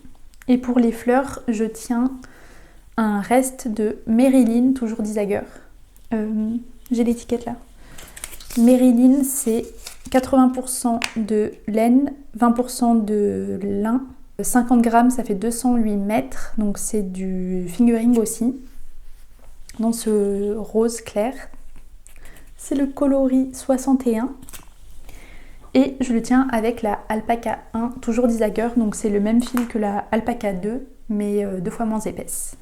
Et pour les fleurs, je tiens un reste de Marilyn, toujours d'Isager. J'ai l'étiquette là. Marilyn, c'est 80% de laine, 20% de lin. 50 grammes, ça fait 208 mètres. Donc c'est du fingering aussi. Dans ce rose clair. C'est le coloris 61 et je le tiens avec la Alpaca 1, toujours d'Isager, donc c'est le même fil que la Alpaca 2 mais 2 fois moins épaisse.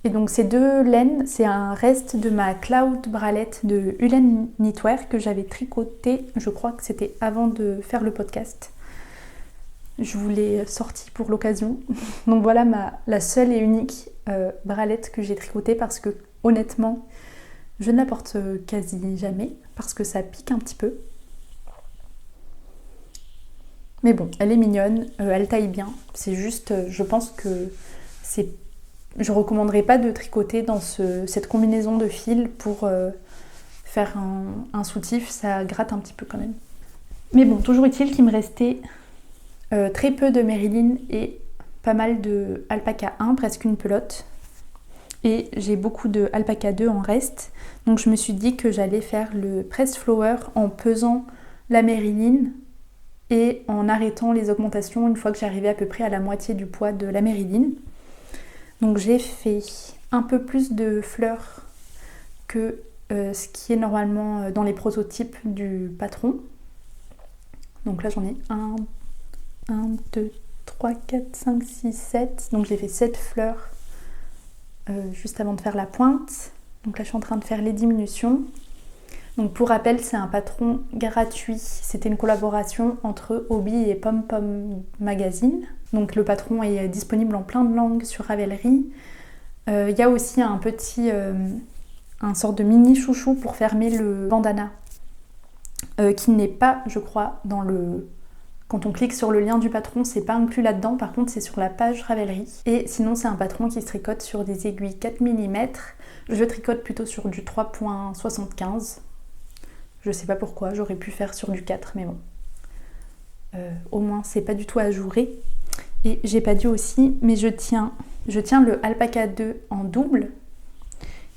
Et donc ces deux laines, c'est un reste de ma Cloud bralette de Ulen Knitwear que j'avais tricoté, je crois que c'était avant de faire le podcast. Je vous l'ai sorti pour l'occasion. Donc voilà la seule et unique bralette que j'ai tricotée parce que honnêtement, je ne la porte quasi jamais parce que ça pique un petit peu. Mais bon, elle est mignonne, elle taille bien. C'est juste, je pense que je recommanderais pas de tricoter dans cette combinaison de fils pour faire un soutif, ça gratte un petit peu quand même. Mais bon, toujours utile qu'il me restait très peu de Marilyn et pas mal de Alpaca 1, presque une pelote. Et j'ai beaucoup de Alpaca 2 en reste. Donc je me suis dit que j'allais faire le press flower en pesant la Marilyn et en arrêtant les augmentations une fois que j'arrivais à peu près à la moitié du poids de la Marilyn. Donc j'ai fait un peu plus de fleurs que ce qui est normalement dans les prototypes du patron. Donc là j'en ai 1, 2, 3, 4, 5, 6, 7. Donc j'ai fait 7 fleurs juste avant de faire la pointe. Donc là je suis en train de faire les diminutions. Donc pour rappel, c'est un patron gratuit. C'était une collaboration entre Hobby et Pom Pom Magazine. Donc le patron est disponible en plein de langues sur Ravelry. Il y a aussi un sort de mini chouchou pour fermer le bandana. Qui n'est pas, je crois, quand on clique sur le lien du patron, c'est pas inclus là-dedans, par contre c'est sur la page Ravelry. Et sinon c'est un patron qui se tricote sur des aiguilles 4 mm. Je tricote plutôt sur du 3.75. Je sais pas pourquoi, j'aurais pu faire sur du 4, mais bon. Au moins c'est pas du tout ajouré. Et j'ai pas dit aussi, mais je tiens le Alpaca 2 en double.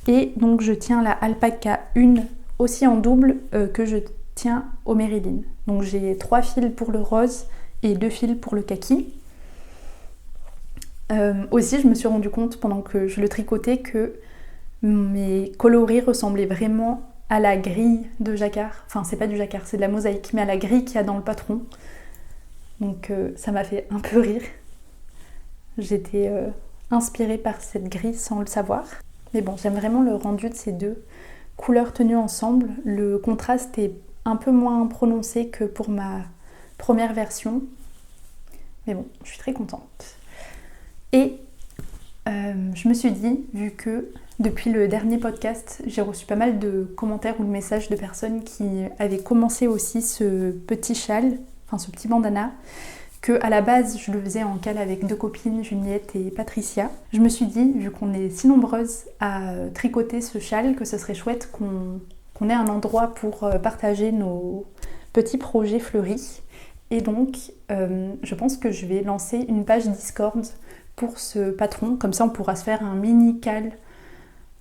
Et donc je tiens la Alpaca 1 aussi en double que je tiens au Marilyn. Donc j'ai 3 fils pour le rose et 2 fils pour le kaki. Aussi je me suis rendu compte pendant que je le tricotais que mes coloris ressemblaient vraiment à la grille de jacquard. Enfin c'est pas du jacquard, c'est de la mosaïque, mais à la grille qu'il y a dans le patron. Donc ça m'a fait un peu rire. J'étais inspirée par cette grille sans le savoir. Mais bon, j'aime vraiment le rendu de ces deux couleurs tenues ensemble. Le contraste est un peu moins prononcé que pour ma première version. Mais bon, je suis très contente. Et je me suis dit, vu que depuis le dernier podcast, j'ai reçu pas mal de commentaires ou de messages de personnes qui avaient commencé aussi ce petit châle, enfin ce petit bandana, que à la base je le faisais en cale avec 2 copines, Juliette et Patricia. Je me suis dit, vu qu'on est si nombreuses à tricoter ce châle, que ce serait chouette qu'on ait un endroit pour partager nos petits projets fleuris. Et donc, je pense que je vais lancer une page Discord pour ce patron. Comme ça, on pourra se faire un mini cale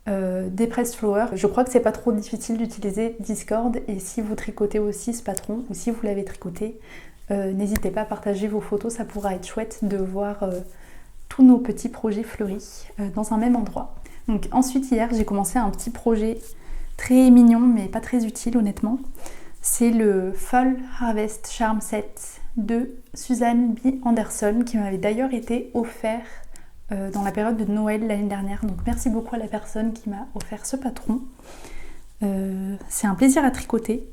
des press flowers. Je crois que c'est pas trop difficile d'utiliser Discord. Et si vous tricotez aussi ce patron, ou si vous l'avez tricoté, n'hésitez pas à partager vos photos. Ça pourra être chouette de voir tous nos petits projets fleuris dans un même endroit. Donc ensuite, hier, j'ai commencé un petit projet très mignon, mais pas très utile honnêtement. C'est le Fall Harvest Charm Set de Suzanne B. Anderson qui m'avait d'ailleurs été offert dans la période de Noël l'année dernière. Donc merci beaucoup à la personne qui m'a offert ce patron. C'est un plaisir à tricoter.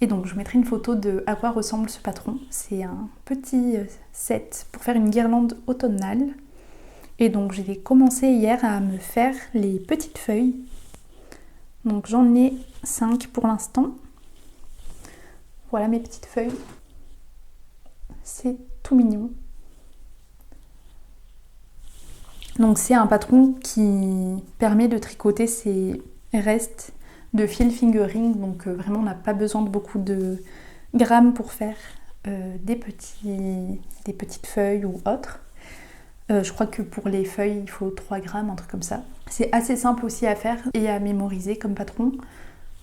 Et donc je vous mettrai une photo de à quoi ressemble ce patron. C'est un petit set pour faire une guirlande automnale. Et donc j'ai commencé hier à me faire les petites feuilles. Donc j'en ai 5 pour l'instant. Voilà mes petites feuilles. C'est tout mignon. Donc c'est un patron qui permet de tricoter ces restes de fil fingering. Donc vraiment on n'a pas besoin de beaucoup de grammes pour faire des petites feuilles ou autres. Je crois que pour les feuilles il faut 3 grammes, un truc comme ça. C'est assez simple aussi à faire et à mémoriser comme patron.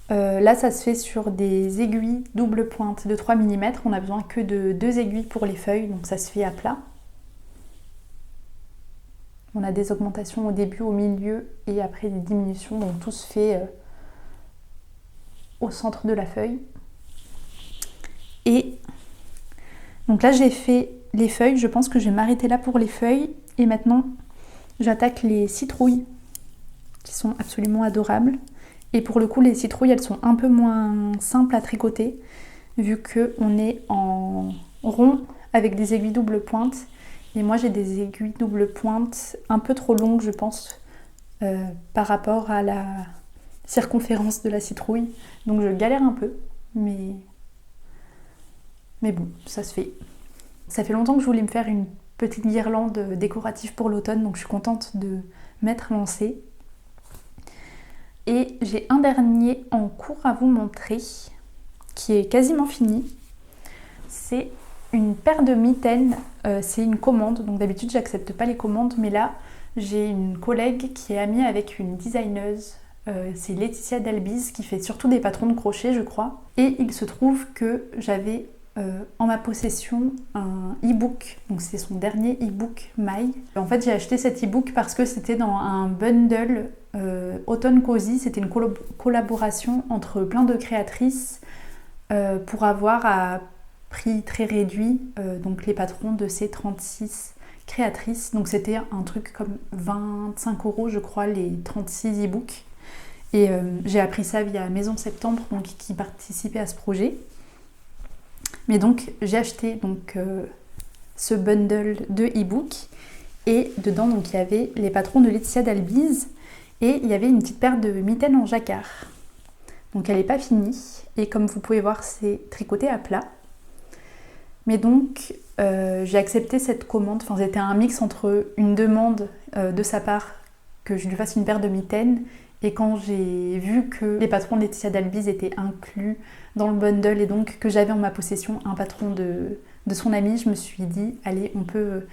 Là ça se fait sur des aiguilles double pointe de 3 mm. On a besoin que de 2 aiguilles pour les feuilles, donc ça se fait à plat. On a des augmentations au début, au milieu et après des diminutions, donc tout se fait au centre de la feuille. Et donc là j'ai fait les feuilles, je pense que je vais m'arrêter là pour les feuilles. Et maintenant j'attaque les citrouilles qui sont absolument adorables. Et pour le coup les citrouilles elles sont un peu moins simples à tricoter vu qu'on est en rond avec des aiguilles double pointe. Et moi j'ai des aiguilles double pointe un peu trop longues je pense par rapport à la circonférence de la citrouille. Donc je galère un peu, mais bon, ça se fait. Ça fait longtemps que je voulais me faire une petite guirlande décorative pour l'automne, donc je suis contente de m'être lancée. Et j'ai un dernier en cours à vous montrer, qui est quasiment fini. C'est une paire de mitaines, c'est une commande, donc d'habitude j'accepte pas les commandes, mais là j'ai une collègue qui est amie avec une designeuse, c'est Laetitia Delbise qui fait surtout des patrons de crochet je crois. Et il se trouve que j'avais en ma possession un e-book, donc c'est son dernier e-book maille. En fait j'ai acheté cet e-book parce que c'était dans un bundle Autumn Cozy, c'était une collaboration entre plein de créatrices pour avoir à prix très réduit donc les patrons de ces 36 créatrices. Donc c'était un truc comme 25 € je crois les 36 e-books. Et j'ai appris ça via Maison Septembre donc, qui participait à ce projet. Mais donc j'ai acheté donc, ce bundle de e-books et dedans donc, il y avait les patrons de Laetitia Delbise et il y avait une petite paire de mitaines en jacquard. Donc elle n'est pas finie et comme vous pouvez voir c'est tricoté à plat. Mais donc j'ai accepté cette commande, enfin c'était un mix entre une demande de sa part que je lui fasse une paire de mitaines et quand j'ai vu que les patrons de Laetitia Delbise étaient inclus dans le bundle et donc que j'avais en ma possession un patron de son ami, je me suis dit allez on peut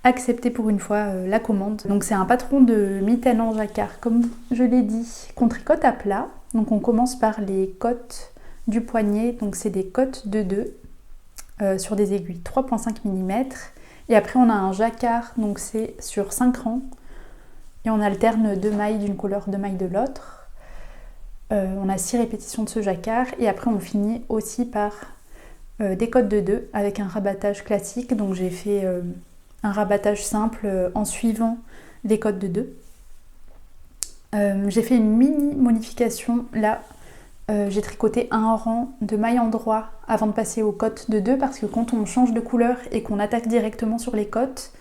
accepter pour une fois la commande. Donc c'est un patron de mitaines en jacquard comme je l'ai dit qu'on tricote à plat. Donc on commence par les côtes du poignet, donc c'est des côtes de 2 sur des aiguilles 3,5 mm et après on a un jacquard donc c'est sur 5 rangs et on alterne 2 mailles d'une couleur, 2 mailles de l'autre. On a 6 répétitions de ce jacquard et après on finit aussi par des côtes de 2 avec un rabattage classique. Donc j'ai fait un rabattage simple en suivant les côtes de 2. J'ai fait une mini modification là. J'ai tricoté un rang de mailles en droit avant de passer aux côtes de 2 parce que quand on change de couleur et qu'on attaque directement sur les côtes,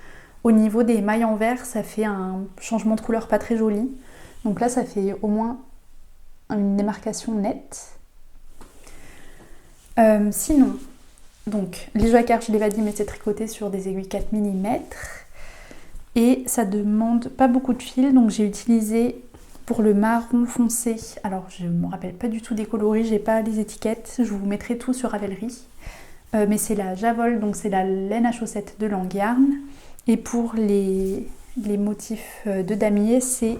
au niveau des mailles en vert, ça fait un changement de couleur pas très joli. Donc là, ça fait au moins une démarcation nette. Sinon, donc les jacquards, je l'ai pas dit, mais c'est tricoté sur des aiguilles 4 mm. Et ça demande pas beaucoup de fil, donc j'ai utilisé pour le marron foncé. Alors je me rappelle pas du tout des coloris, j'ai pas les étiquettes, je vous mettrai tout sur Ravelry. Mais c'est la Javol, donc c'est la laine à chaussettes de Langyarn. Et pour les motifs de damier, c'est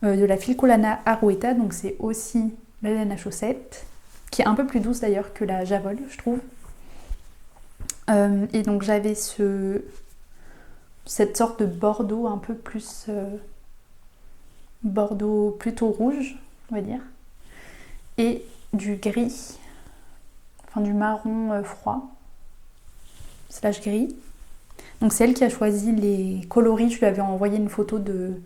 de la Filcolana Arouetta, donc c'est aussi la laine à chaussettes, qui est un peu plus douce d'ailleurs que la Javol, je trouve. Et donc j'avais cette sorte de bordeaux un peu plus bordeaux plutôt rouge, on va dire, et du gris, enfin du marron froid slash gris. Donc c'est elle qui a choisi les coloris. Je lui avais envoyé une photo de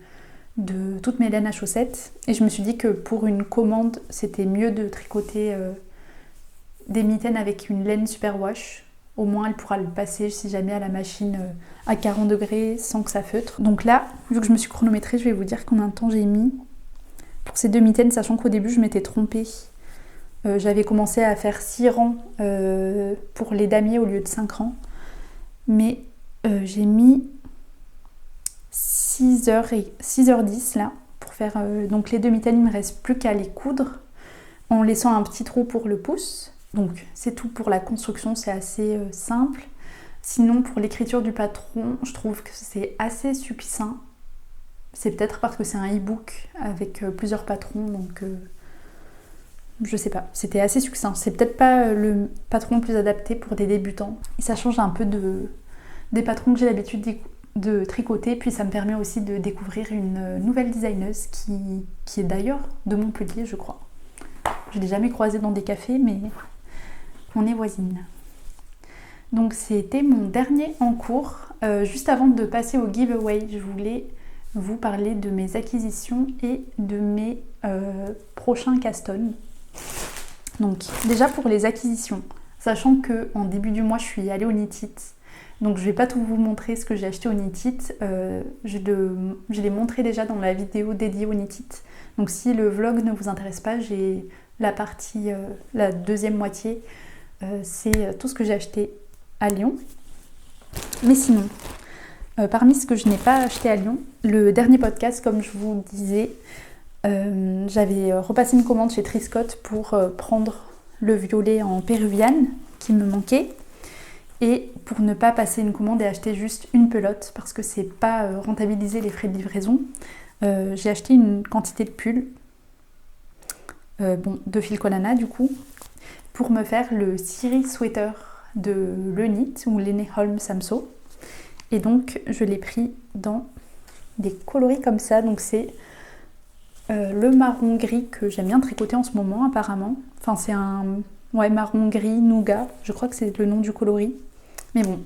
toutes mes laines à chaussettes et je me suis dit que pour une commande c'était mieux de tricoter des mitaines avec une laine superwash. Au moins elle pourra le passer si jamais à la machine à 40 degrés sans que ça feutre. Donc là, vu que je me suis chronométrée, je vais vous dire combien de temps j'ai mis pour ces 2 mitaines, sachant qu'au début je m'étais trompée. J'avais commencé à faire 6 rangs pour les damiers au lieu de 5 rangs. Mais j'ai mis 6h10 là pour faire donc les 2 mitaines. Il me reste plus qu'à les coudre en laissant un petit trou pour le pouce. Donc c'est tout pour la construction, c'est assez simple. Sinon pour l'écriture du patron, je trouve que c'est assez succinct. C'est peut-être parce que c'est un e-book avec plusieurs patrons, donc je sais pas, c'était assez succinct. C'est peut-être pas le patron le plus adapté pour des débutants. Et ça change un peu des patrons que j'ai l'habitude de tricoter, puis ça me permet aussi de découvrir une nouvelle designeuse qui est d'ailleurs de Montpellier, je crois. Je l'ai jamais croisée dans des cafés, mais on est voisines. Donc c'était mon dernier en cours. Juste avant de passer au giveaway, je voulais vous parler de mes acquisitions et de mes prochains castons. Donc déjà pour les acquisitions, sachant que en début du mois je suis allée au Knit It, donc je vais pas tout vous montrer ce que j'ai acheté au Knit It, je l'ai montré déjà dans la vidéo dédiée au Knit It. Donc si le vlog ne vous intéresse pas, j'ai la partie, la deuxième moitié, c'est tout ce que j'ai acheté à Lyon. Mais sinon, parmi ce que je n'ai pas acheté à Lyon, le dernier podcast, comme je vous disais, j'avais repassé une commande chez Triscott pour prendre le violet en péruviane qui me manquait, et pour ne pas passer une commande et acheter juste une pelote parce que c'est pas rentabiliser les frais de livraison, j'ai acheté une quantité de pulls de Filcolana du coup pour me faire le Siri Sweater de Le Knit ou Lene Holm Samso, et donc je l'ai pris dans des coloris comme ça. Donc c'est le marron gris que j'aime bien tricoter en ce moment apparemment. Enfin c'est un marron gris nougat, je crois que c'est le nom du coloris. Mais bon,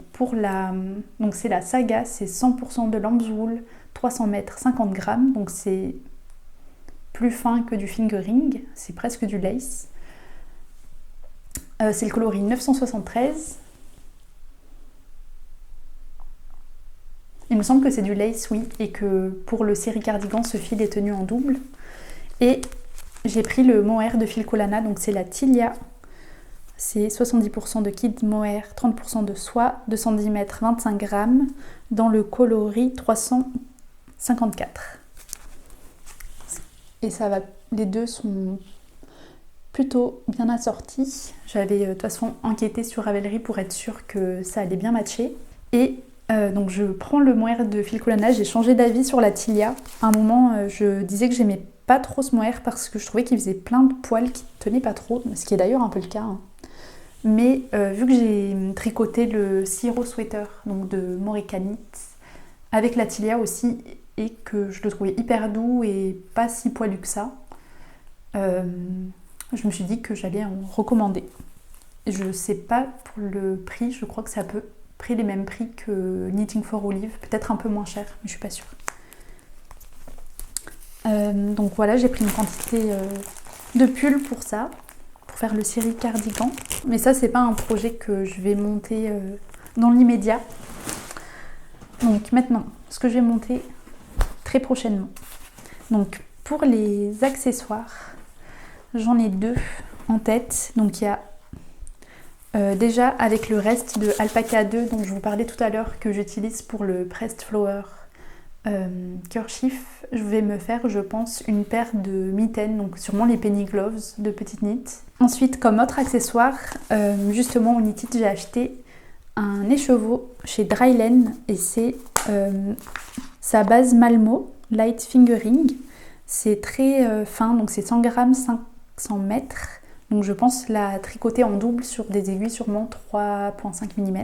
donc c'est la Saga, c'est 100% de lamb's wool, 300 mètres, 50 grammes, donc c'est plus fin que du fingering, c'est presque du lace. C'est le coloris 973. Il me semble que c'est du lace, oui, et que pour le série cardigan, ce fil est tenu en double. Et j'ai pris le mohair de Filcolana, donc c'est la Tilia. C'est 70% de kid mohair, 30% de soie, 210 mètres, 25 grammes, dans le coloris 354. Et ça va, les deux sont plutôt bien assortis. J'avais de toute façon enquêté sur Ravelry pour être sûre que ça allait bien matcher. Et donc je prends le mohair de Filcolana, j'ai changé d'avis sur la Tilia. À un moment, je disais que j'aimais pas trop ce mohair parce que je trouvais qu'il faisait plein de poils qui tenaient pas trop, ce qui est d'ailleurs un peu le cas. Hein. Mais vu que j'ai tricoté le Siro Sweater donc de Morika Knit avec la Tilia aussi, et que je le trouvais hyper doux et pas si poilu que ça, je me suis dit que j'allais en recommander. Je sais pas pour le prix, je crois que c'est à peu près les mêmes prix que Knitting for Olive, peut-être un peu moins cher, mais je suis pas sûre. Donc voilà, j'ai pris une quantité de pulls pour ça, pour faire le série cardigan. Mais ça, c'est pas un projet que je vais monter dans l'immédiat. Donc maintenant, ce que je vais monter très prochainement. Donc pour les accessoires, j'en ai 2 en tête. Donc il y a déjà avec le reste de Alpaca 2 dont je vous parlais tout à l'heure que j'utilise pour le Pressed Flower Kerchief, je vais me faire, je pense, une paire de mitaines, donc sûrement les Penny Gloves de Petite Knit. Ensuite, comme autre accessoire, justement au Knit It, j'ai acheté un écheveau chez Drylen et c'est sa base Malmo Light Fingering. C'est très fin, donc c'est 100 grammes, 500 mètres. Donc je pense la tricoter en double sur des aiguilles sûrement 3,5 mm.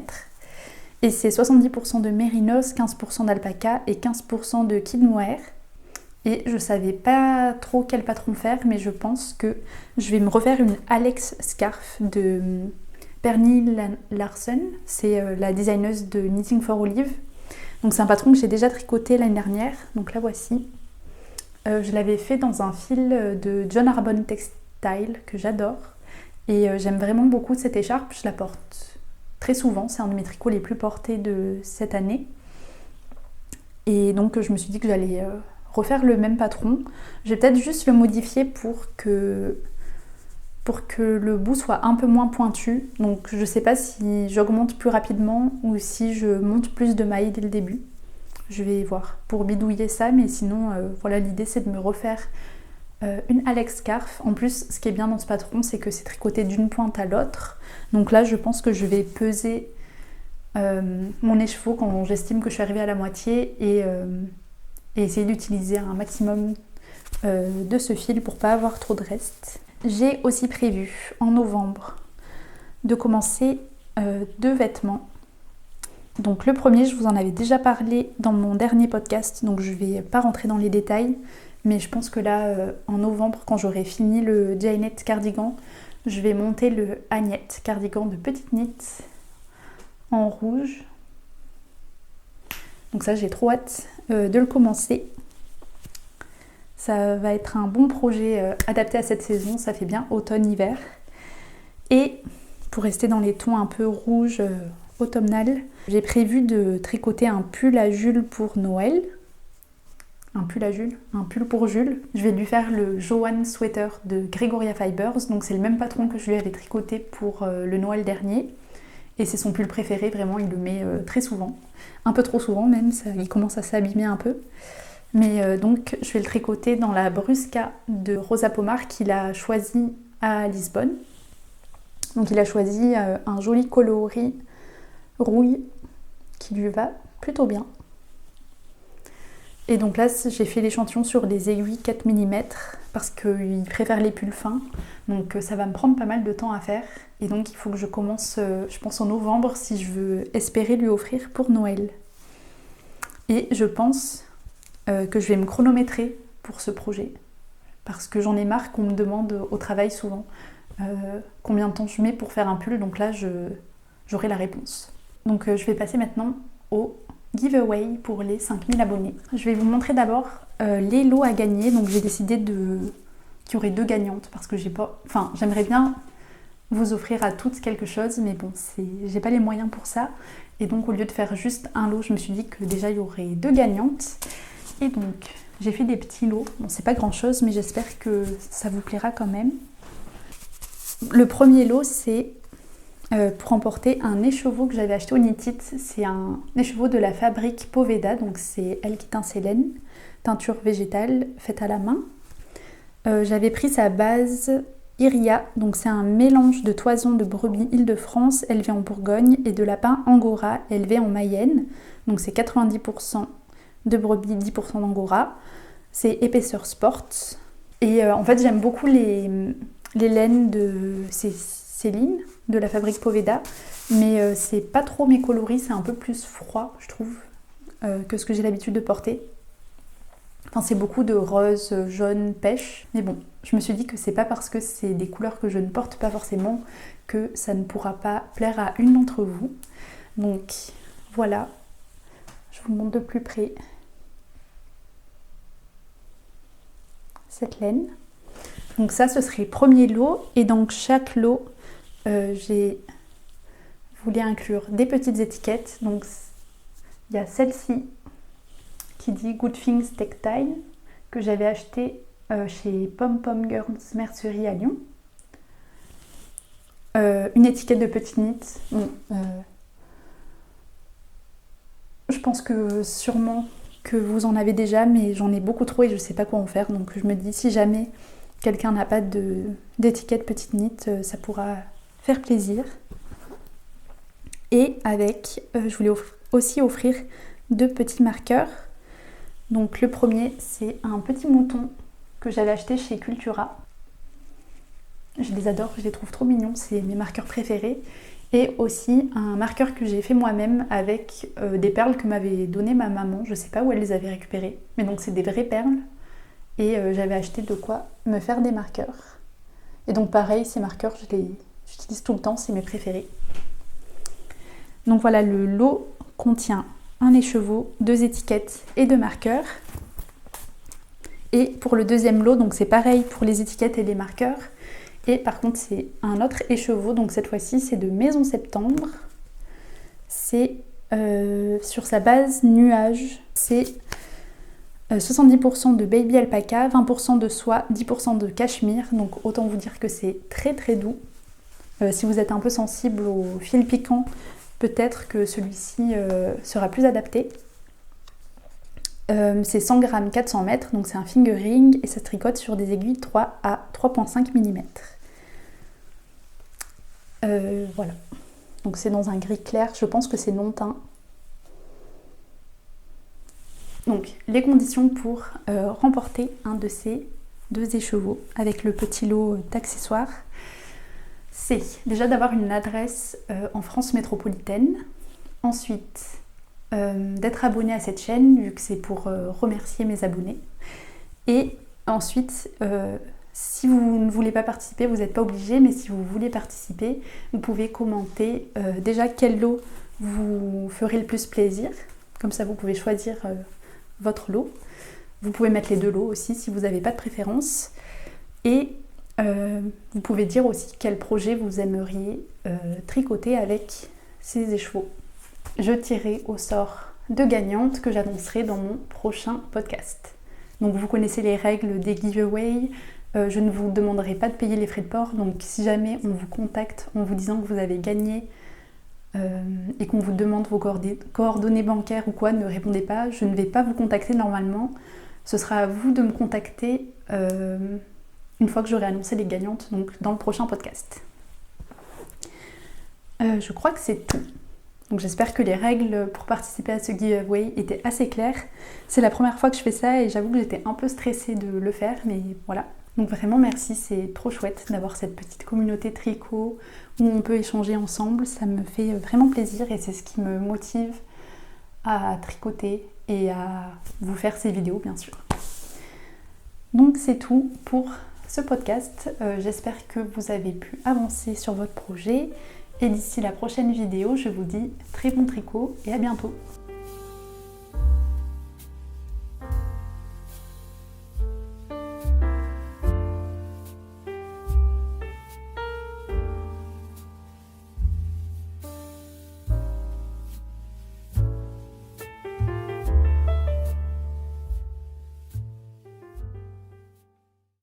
Et c'est 70% de mérinos, 15% d'alpaca et 15% de kid mohair. Et je savais pas trop quel patron faire, mais je pense que je vais me refaire une Alex Scarf de Perny Larsen. C'est la designeuse de Knitting for Olive. Donc c'est un patron que j'ai déjà tricoté l'année dernière. Donc la voici. Je l'avais fait dans un fil de John Arbonne Textile que j'adore. Et j'aime vraiment beaucoup cette écharpe. Je la porte très souvent, c'est un de mes tricots les plus portés de cette année. Et donc je me suis dit que j'allais refaire le même patron. Je vais peut-être juste le modifier pour que le bout soit un peu moins pointu. Donc je sais pas si j'augmente plus rapidement ou si je monte plus de mailles dès le début. Je vais voir pour bidouiller ça, mais sinon voilà, l'idée c'est de me refaire une Alex Scarf. En plus, ce qui est bien dans ce patron, c'est que c'est tricoté d'une pointe à l'autre. Donc là, je pense que je vais peser mon écheveau quand j'estime que je suis arrivée à la moitié et essayer d'utiliser un maximum de ce fil pour pas avoir trop de reste. J'ai aussi prévu en novembre de commencer 2 vêtements. Donc le premier, je vous en avais déjà parlé dans mon dernier podcast, donc je vais pas rentrer dans les détails. Mais je pense que là, en novembre, quand j'aurai fini le Janet cardigan, je vais monter le Agnette cardigan de Petite Knit en rouge. Donc ça, j'ai trop hâte de le commencer. Ça va être un bon projet adapté à cette saison, ça fait bien automne-hiver. Et pour rester dans les tons un peu rouges automnal, j'ai prévu de tricoter un pull à Jules pour Noël. Un pull pour Jules. Je vais lui faire le Joanne Sweater de Gregoria Fibers. Donc c'est le même patron que je lui avais tricoté pour le Noël dernier. Et c'est son pull préféré, vraiment, il le met très souvent. Un peu trop souvent même, il commence à s'abîmer un peu. Mais donc je vais le tricoter dans la Brusca de Rosa Pomar qu'il a choisi à Lisbonne. Donc il a choisi un joli coloris rouille qui lui va plutôt bien. Et donc là, j'ai fait l'échantillon sur des aiguilles 4 mm parce qu'il préfère les pulls fins. Donc ça va me prendre pas mal de temps à faire. Et donc il faut que je commence, je pense en novembre, si je veux espérer lui offrir pour Noël. Et je pense que je vais me chronométrer pour ce projet. Parce que j'en ai marre qu'on me demande au travail souvent combien de temps je mets pour faire un pull. Donc là, j'aurai la réponse. Donc je vais passer maintenant au giveaway pour les 5000 abonnés. Je vais vous montrer d'abord les lots à gagner. Donc j'ai décidé qu'il y aurait 2 gagnantes parce que j'aimerais bien vous offrir à toutes quelque chose, mais bon, j'ai pas les moyens pour ça. Et donc au lieu de faire juste un lot, je me suis dit que déjà il y aurait 2 gagnantes. Et donc j'ai fait des petits lots. Bon, c'est pas grand chose, mais j'espère que ça vous plaira quand même. Le premier lot, c'est pour emporter un écheveau que j'avais acheté au Knit It. C'est un écheveau de la fabrique Poveda, donc c'est elle qui teint ses laines, teinture végétale faite à la main. J'avais pris sa base Iria, donc c'est un mélange de toison de brebis Île-de-France élevée en Bourgogne et de lapin Angora élevé en Mayenne. Donc c'est 90% de brebis, 10% d'Angora. C'est épaisseur sport. Et en fait j'aime beaucoup les laines de Céline de la fabrique Poveda, mais c'est pas trop mes coloris, c'est un peu plus froid je trouve que ce que j'ai l'habitude de porter. Enfin c'est beaucoup de rose, jaune, pêche, mais bon, je me suis dit que c'est pas parce que c'est des couleurs que je ne porte pas forcément que ça ne pourra pas plaire à une d'entre vous. Donc voilà, je vous montre de plus près cette laine. Donc ça, ce serait le premier lot. Et donc chaque lot, j'ai voulu inclure des petites étiquettes. Donc Il y a celle-ci qui dit Good Things Textile que j'avais acheté chez Pom Pom Girls Mercerie à Lyon. Une étiquette de petite knit. Bon, je pense que sûrement que vous en avez déjà, mais j'en ai beaucoup trop et je sais pas quoi en faire. Donc je me dis si jamais quelqu'un n'a pas d'étiquette petite knit, ça pourra faire plaisir. Et avec, je voulais aussi offrir 2 petits marqueurs. Donc le premier, c'est un petit mouton que j'avais acheté chez Cultura. Je les adore, je les trouve trop mignons, c'est mes marqueurs préférés. Et aussi un marqueur que j'ai fait moi-même avec des perles que m'avait donné ma maman. Je sais pas où elle les avait récupérées, mais donc c'est des vraies perles. Et j'avais acheté de quoi me faire des marqueurs. Et donc pareil, ces marqueurs, j'utilise tout le temps, c'est mes préférés. Donc voilà, le lot contient un écheveau, 2 étiquettes et 2 marqueurs. Et pour le deuxième lot, donc c'est pareil pour les étiquettes et les marqueurs. Et par contre, c'est un autre écheveau, donc cette fois-ci, c'est de Maison Septembre. C'est sur sa base nuage. C'est 70% de baby alpaca, 20% de soie, 10% de cachemire. Donc autant vous dire que c'est très très doux. Si vous êtes un peu sensible au fil piquant, peut-être que celui-ci sera plus adapté. C'est 100 grammes 400 mètres, donc c'est un fingering et ça se tricote sur des aiguilles 3 à 3,5 mm. Voilà. Donc c'est dans un gris clair, je pense que c'est non teint. Donc les conditions pour remporter un de ces 2 écheveaux avec le petit lot d'accessoires, c'est déjà d'avoir une adresse en France métropolitaine. Ensuite, d'être abonné à cette chaîne, vu que c'est pour remercier mes abonnés. Et ensuite, si vous ne voulez pas participer, vous n'êtes pas obligé, mais si vous voulez participer, vous pouvez commenter déjà quel lot vous ferait le plus plaisir. Comme ça, vous pouvez choisir votre lot. Vous pouvez mettre les 2 lots aussi si vous n'avez pas de préférence. Et vous pouvez dire aussi quel projet vous aimeriez tricoter avec ces écheveaux. Je tirerai au sort 2 gagnantes que j'annoncerai dans mon prochain podcast. Donc vous connaissez les règles des giveaways, je ne vous demanderai pas de payer les frais de port, donc si jamais on vous contacte en vous disant que vous avez gagné et qu'on vous demande vos coordonnées bancaires ou quoi, ne répondez pas, je ne vais pas vous contacter normalement, ce sera à vous de me contacter une fois que j'aurai annoncé les gagnantes, donc dans le prochain podcast. Je crois que c'est tout. Donc j'espère que les règles pour participer à ce giveaway étaient assez claires. C'est la première fois que je fais ça et j'avoue que j'étais un peu stressée de le faire, mais voilà. Donc vraiment merci, c'est trop chouette d'avoir cette petite communauté tricot où on peut échanger ensemble. Ça me fait vraiment plaisir et c'est ce qui me motive à tricoter et à vous faire ces vidéos bien sûr. Donc c'est tout pour ce podcast. J'espère que vous avez pu avancer sur votre projet. Et d'ici la prochaine vidéo, je vous dis très bon tricot et à bientôt.